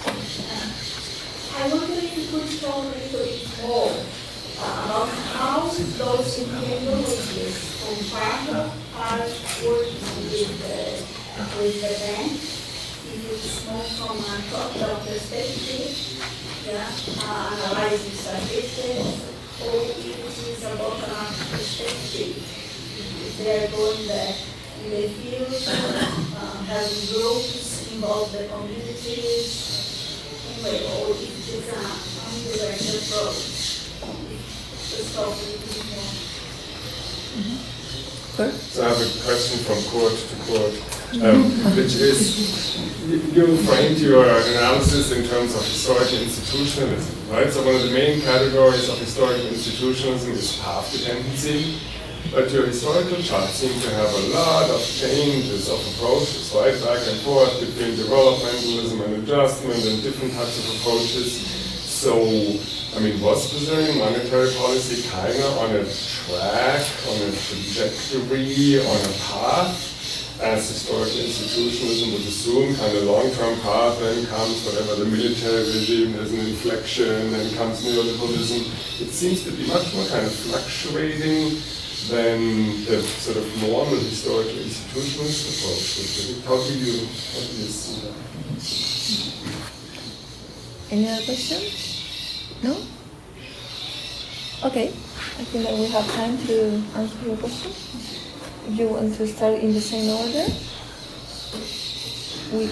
I wonder if you could talk a little bit more about how those technologies comparative are working with the bank. If it's more from a top-down perspective, analyzing statistics, or if it is a bottom-up perspective. If they are going there in the field, having groups, involve the communities, anyway, or if it is an indirect approach. Just talk a little bit more. So I have a question from court to court, which is, you framed your analysis in terms of historical institutionalism, right? So one of the main categories of historical institutionalism is path dependency, but your historical charts seem to have a lot of changes of approaches, right? Back and forth between developmentalism and adjustment and different types of approaches. So, I mean, was Brazilian monetary policy kind of on a track, on a trajectory, on a path, as historical institutionalism would assume, kind of long-term path, then comes whatever the military regime, there's an inflection, then comes neoliberalism. It seems to be much more kind of fluctuating than the sort of normal historical institutionalist approach. How do you see that? Any other questions? No? Okay, I think that we have time to answer your question. If you want to start in the same order,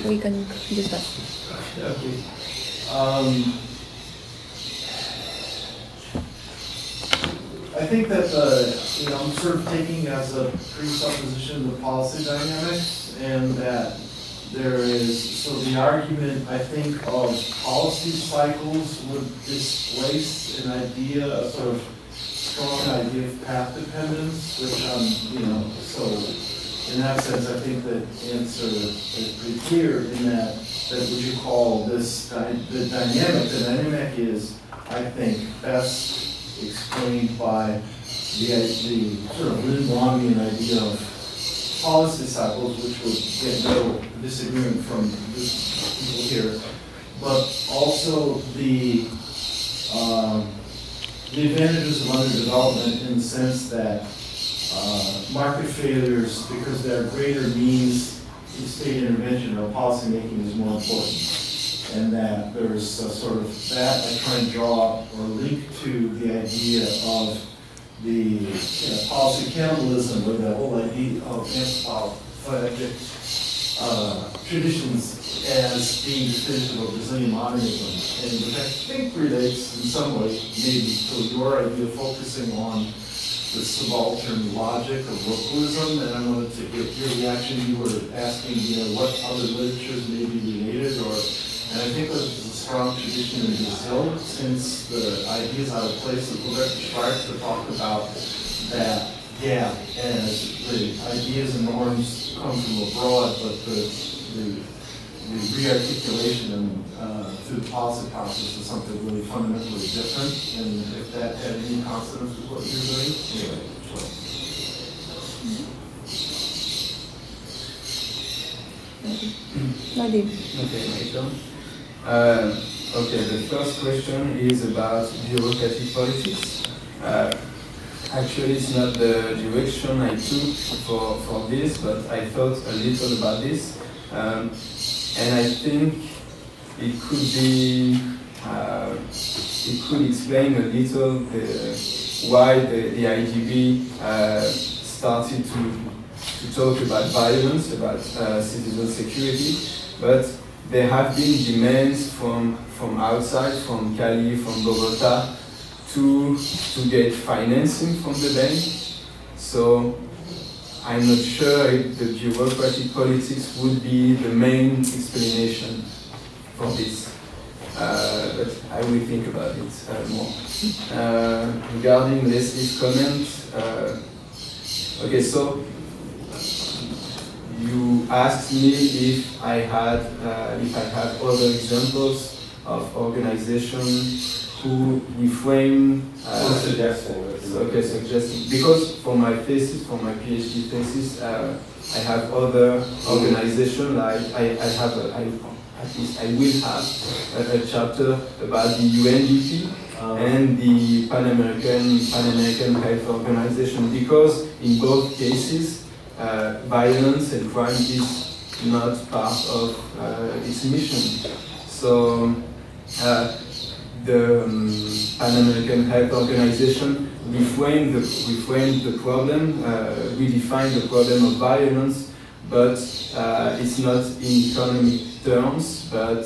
we can discuss. I think that I'm sort of taking as a presupposition the policy dynamics, and that there is, so the argument, I think, of policy cycles would displace an idea, a sort of strong idea of path dependence, which so in that sense, I think that answer is pretty clear in that what you call this, the dynamic is, I think, best explained by the sort of Lindblommian idea of policy cycles, which would get no disagreement from people here, but also the advantages of underdevelopment in the sense that market failures, because there are greater means in state intervention or policy making, is more important. And that there's a sort of that I try and draw or link to the idea of the policy cannibalism, or the whole idea of anthropophagic traditions as being definitive of Brazilian modernism, and which I think relates in some way maybe to your idea of focusing on the subaltern logic of localism. And I wanted to get your reaction. You were asking, what other literatures may be related, and I think there's a strong tradition in Brazil, since the idea is out of place of Roberto Schwartz to talk about that gap as the ideas and norms come from abroad, but the re-articulation through the policy process is something really fundamentally different. And if that had any consonance with what you're doing, anyway. Nordin. Okay, my turn. Okay, the first question is about bureaucratic politics. Actually, it's not the direction I took for this, but I thought a little about this. And I think it could be, it could explain a little why the IGB started to talk about violence, about citizen security, but there have been demands from outside, from Cali, from Bogota, to get financing from the bank. So I'm not sure if the bureaucratic politics would be the main explanation for this, but I will think about it more. Regarding Leslie's comment, okay, so you asked me if I had other examples of organizations who reframe. Suggesting. Because for my thesis, for my PhD thesis, I have other organizations. Like I at least I will have a chapter about the UNDP and the Pan American Health Organization, because in both cases violence and crime is not part of its mission. So the Pan American Health Organization reframed the problem, redefined the problem of violence, but it's not in economic terms, but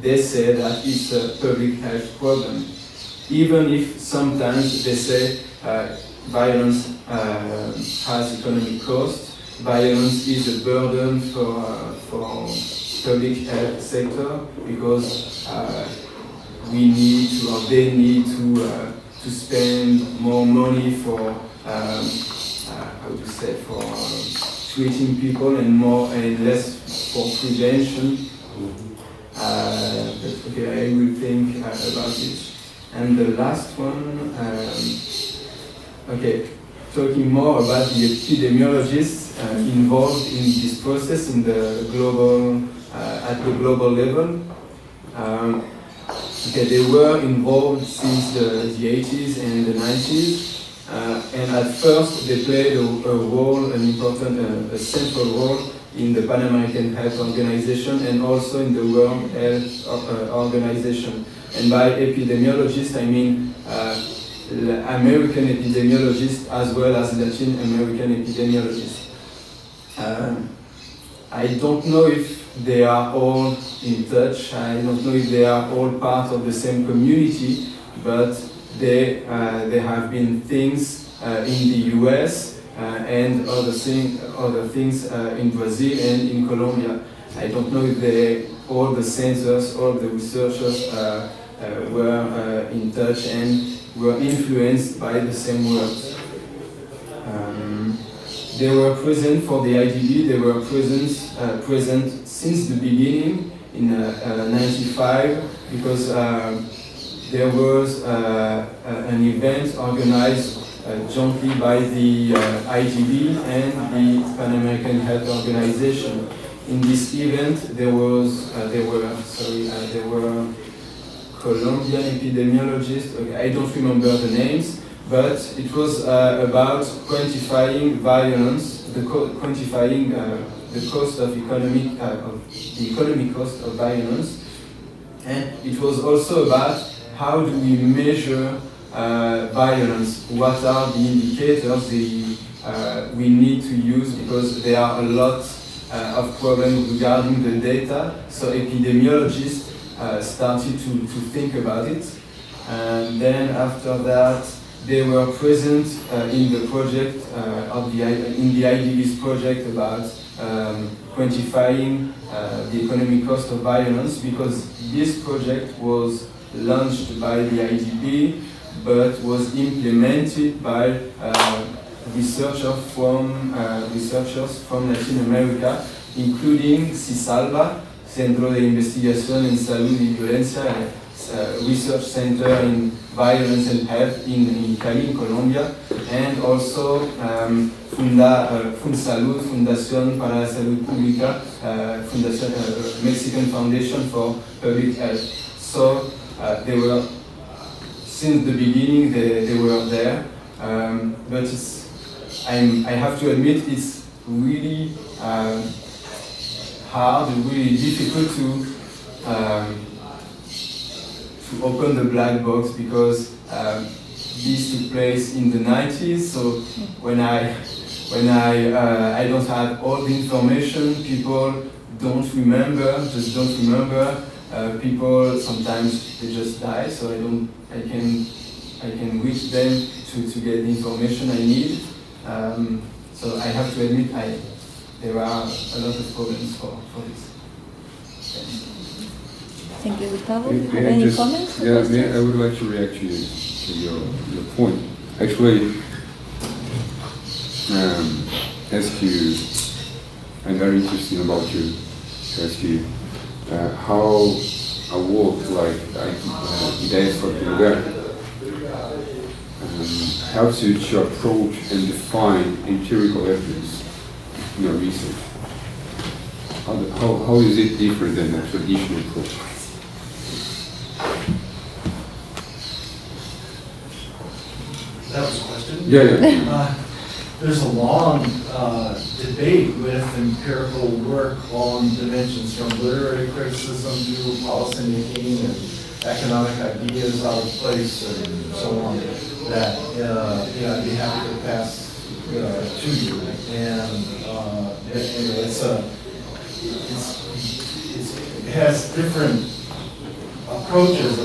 they say that it's a public health problem. Even if sometimes they say violence has economic cost, violence is a burden for public health sector, because we need to, or they need to spend more money for for treating people and less for prevention. But okay, I will think about it. And the last one, okay, talking more about the epidemiologists involved in this process in the global, at the global level. Okay, they were involved since the 80s and the 90s. And at first, they played a role, an important, a central role in the Pan American Health Organization and also in the World Health Organization. And by epidemiologists, I mean American epidemiologists as well as Latin American epidemiologists. I don't know if they are all in touch. I don't know if they are all part of the same community, but there have been things in the US and other things in Brazil and in Colombia. I don't know if all the centers, all the researchers were in touch and were influenced by the same works. They were present for the IDB. They were present since the beginning in '95, because there was an event organized jointly by the IDB and the Pan American Health Organization. In this event, there were Colombian epidemiologists. Okay, I don't remember the names, but it was about quantifying violence, quantifying the cost of the economic cost of violence, and it was also about how do we measure violence? What are the indicators we need to use, because there are a lot of problems regarding the data. So epidemiologists started to think about it, and then after that they were present in the project in the IDB's project about quantifying the economic cost of violence, because this project was launched by the IDB but was implemented by researchers from Latin America, including CISALVA, Centro de Investigación en Salud y Violencia, a research center in violence and health in Cali, in Colombia, and also FUNSALUD, Fundación para la Salud Pública, Mexican Foundation for Public Health. So they were, since the beginning, they were there, but I have to admit it's really hard, really difficult to open the black box, because this took place in the 90s. So when I don't have all the information, people don't remember. People sometimes they just die. So I can reach them to get the information I need. So I have to admit there are a lot of problems for this. Thanks. Thank you, Gustavo. Do you have any comments? Yeah, I would like to react to your point. Actually, ask you, I'm very interested about you, to ask you how a work like Ideias for Primavera helps you to approach and define empirical evidence in your research. how is it different than a traditional approach? That was a question? Yeah. There's a long debate with empirical work on dimensions from literary criticism to policymaking and economic ideas out of place and so on that I'd be happy to pass to you. And it has different approaches.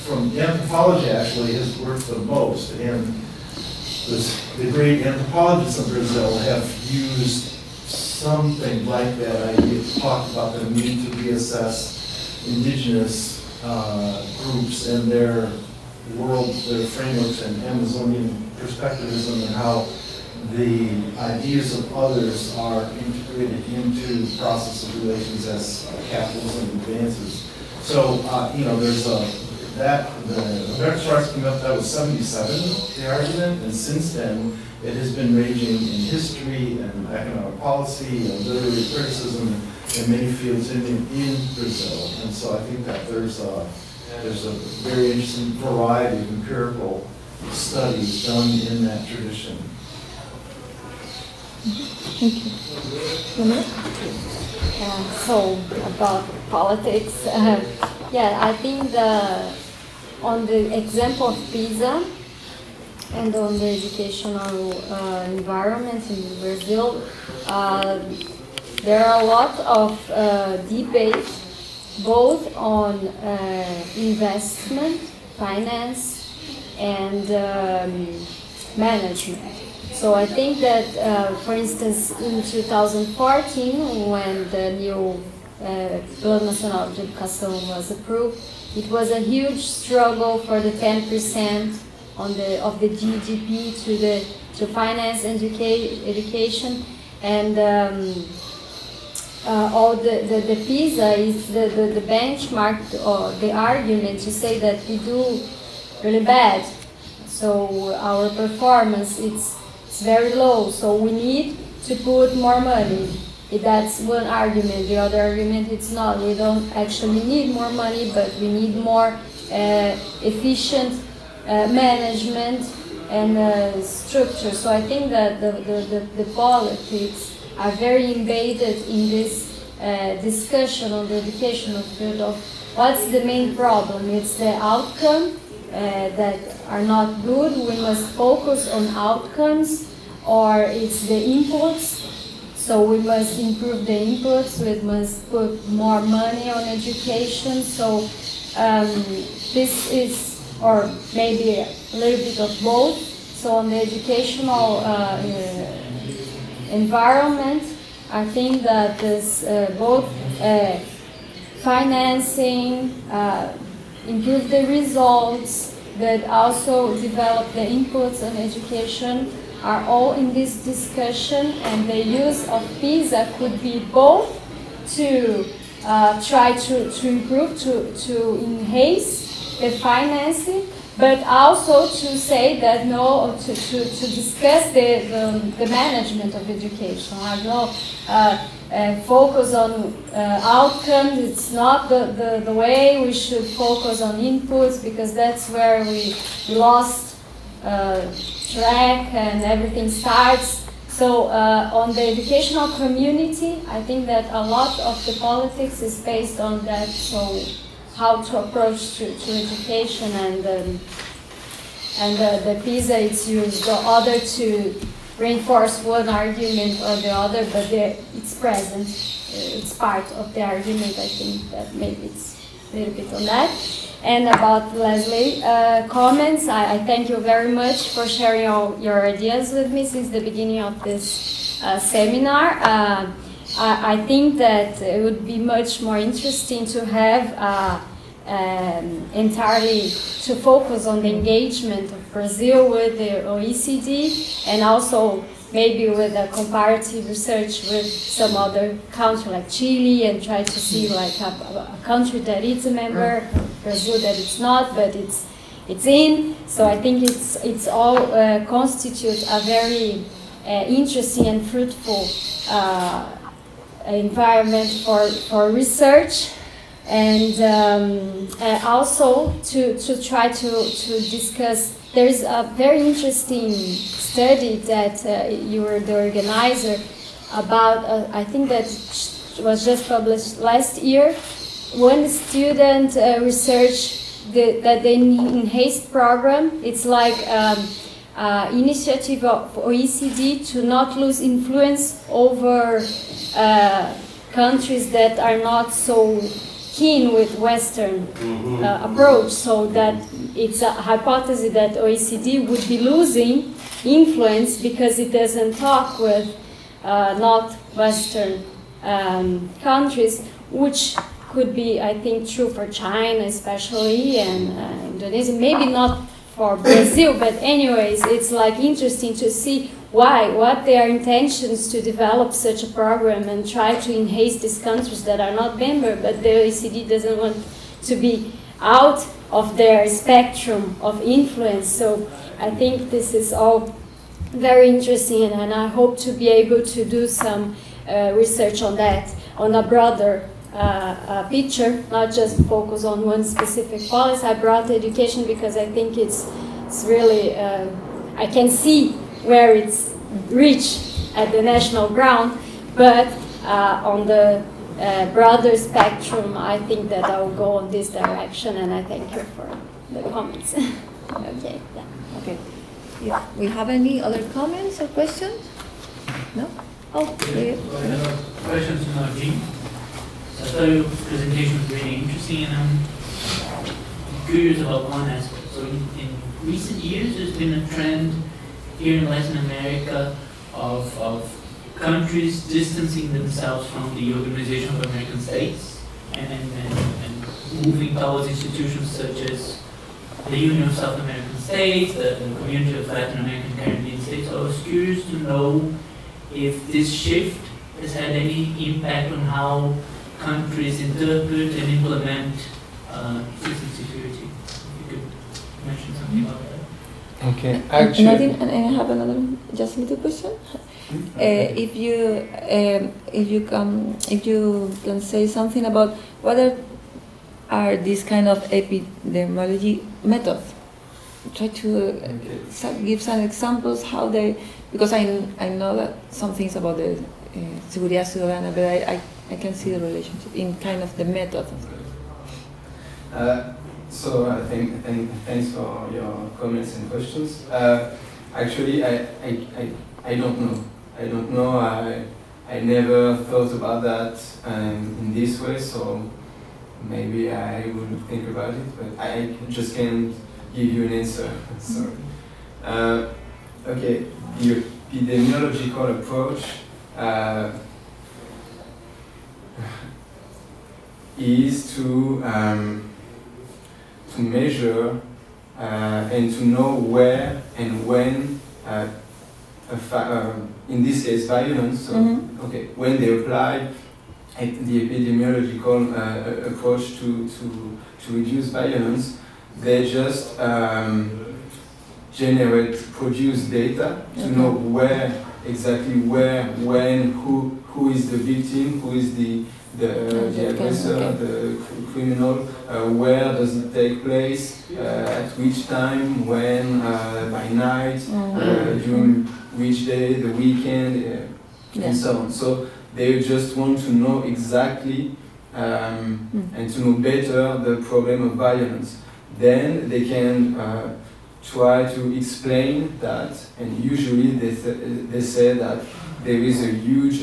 From anthropology actually has worked the most, and the great anthropologists of Brazil have used something like that idea to talk about the need to reassess indigenous groups and their world, their frameworks, and Amazonian perspectivism, and how the ideas of others are integrated into the process of relations as capitalism advances. So, there's the American Rights came up, that was 77, the argument, and since then, it has been raging in history and economic policy and literary criticism in many fields in Brazil. And so I think that there's a very interesting variety of empirical studies done in that tradition. Thank you. So about politics, I think on the example of PISA and on the educational environment in Brazil, there are a lot of debate both on investment, finance, and management. So I think that, for instance, in 2014, when the new Plano Nacional de Educação was approved, it was a huge struggle for the 10% of the GDP to finance education, and all the PISA is the benchmark or the argument to say that we do really bad. So our performance it's very low. So we need to put more money. That's one argument. The other argument it's not. We don't actually need more money, but we need more efficient management and structure. So I think that the politics are very embedded in this discussion on the educational field of what's the main problem. It's the outcome that are not good. We must focus on outcomes, or it's the inputs. So we must improve the inputs, we must put more money on education. So this is, or maybe a little bit of both. So on the educational environment, I think that this both financing, improve the results, but also develop the inputs on education are all in this discussion, and the use of PISA could be both to try to improve, to enhance the financing, but also to say that no, to discuss the management of education. I know focus on outcomes, it's not the way we should focus on inputs, because that's where we lost track and everything starts. So on the educational community, I think that a lot of the politics is based on that. So how to approach to education, and the PISA it's used the other to reinforce one argument or the other, but it's present. It's part of the argument. I think that maybe it's a little bit on that. And about Leslie comments, I thank you very much for sharing all your ideas with me since the beginning of this seminar. I think that it would be much more interesting to have entirely to focus on the engagement of Brazil with the OECD, and also maybe with a comparative research with some other country like Chile, and try to see like a country that is a member, Brazil that it's not, but it's in. So I think it's all constitute a very interesting and fruitful environment for research, and also to try to discuss. There's a very interesting study that you were the organizer about, I think that was just published last year. One student researched that the Enhanced program, it's like initiative of OECD to not lose influence over countries that are not so keen with Western approach, so that it's a hypothesis that OECD would be losing influence because it doesn't talk with not Western countries, which could be, I think, true for China especially, and Indonesia, maybe not for Brazil, but anyways, it's like interesting to see what their intentions to develop such a program and try to enhance these countries that are not member, but the OECD doesn't want to be out of their spectrum of influence. So I think this is all very interesting, and I hope to be able to do some research on that, on a broader picture, not just focus on one specific policy. I brought education because I think it's really, I can see where it's reached at the national ground, but on the broader spectrum, I think that I will go on this direction, and I thank you for the comments. Okay. Yeah. Okay. Yeah. We have any other comments or questions? No? Oh, yeah. I have a question to Nordin. I thought your presentation was really interesting, and I'm curious about one aspect. So in recent years, there's been a trend here in Latin America of countries distancing themselves from the Organization of American States and moving towards institutions such as the Union of South American States, the Community of Latin American Caribbean States. So I was curious to know if this shift has had any impact on how countries interpret and implement system security. If you could mention something about that. Okay, Nordin, and I have another, just a little question. If you can say something about what are these kind of epidemiology methods? Try to give some examples how they, because I know that some things about the seguridad ciudadana, but I can see the relationship in kind of the method. So I think, and thanks for your comments and questions. Actually, I don't know. I don't know. I never thought about that in this way. So maybe I will think about it, but I just can't give you an answer. Sorry. Okay, the epidemiological approach is to measure and to know where and when, in this case, violence. So, okay, when they apply the epidemiological approach to reduce violence, they just produce data to know where exactly, when, who is the victim, who is the aggressor, the criminal, where does it take place, at which time, when, by night, during which day, the weekend, and so on. So they just want to know exactly and to know better the problem of violence. Then they can try to explain that, and usually they say that there is a huge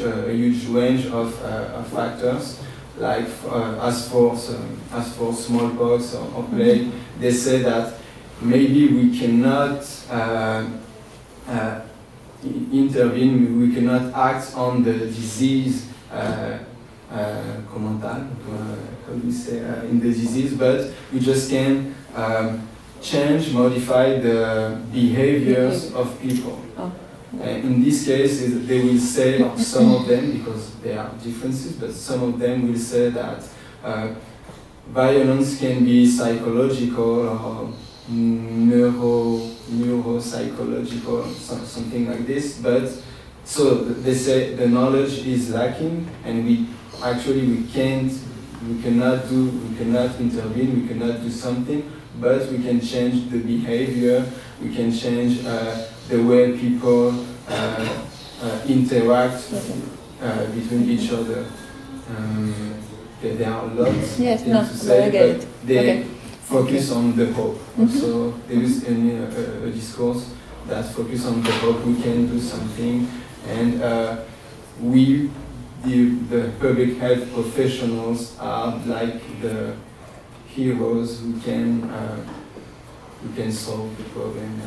range of factors, like as for smallpox or plague. They say that maybe we cannot intervene, we cannot act on the disease, in the disease, but we just can modify the behaviors of people. In this case, they will say, some of them, because there are differences, but some of them will say that violence can be psychological or neuropsychological, something like this, but So they say the knowledge is lacking, and we cannot intervene, we cannot do something, but we can change the behavior, we can change the way people interact between each other. There are lots of things to say, but they focus on the hope. So there is a discourse that focuses on the hope we can do something, and the public health professionals are like the heroes who can solve the problem.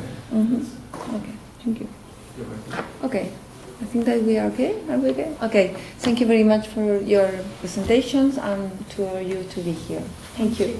Okay, thank you. You're welcome. Okay, I think that we are okay. Are we okay? Okay, thank you very much for your presentations and to you to be here. Thank you.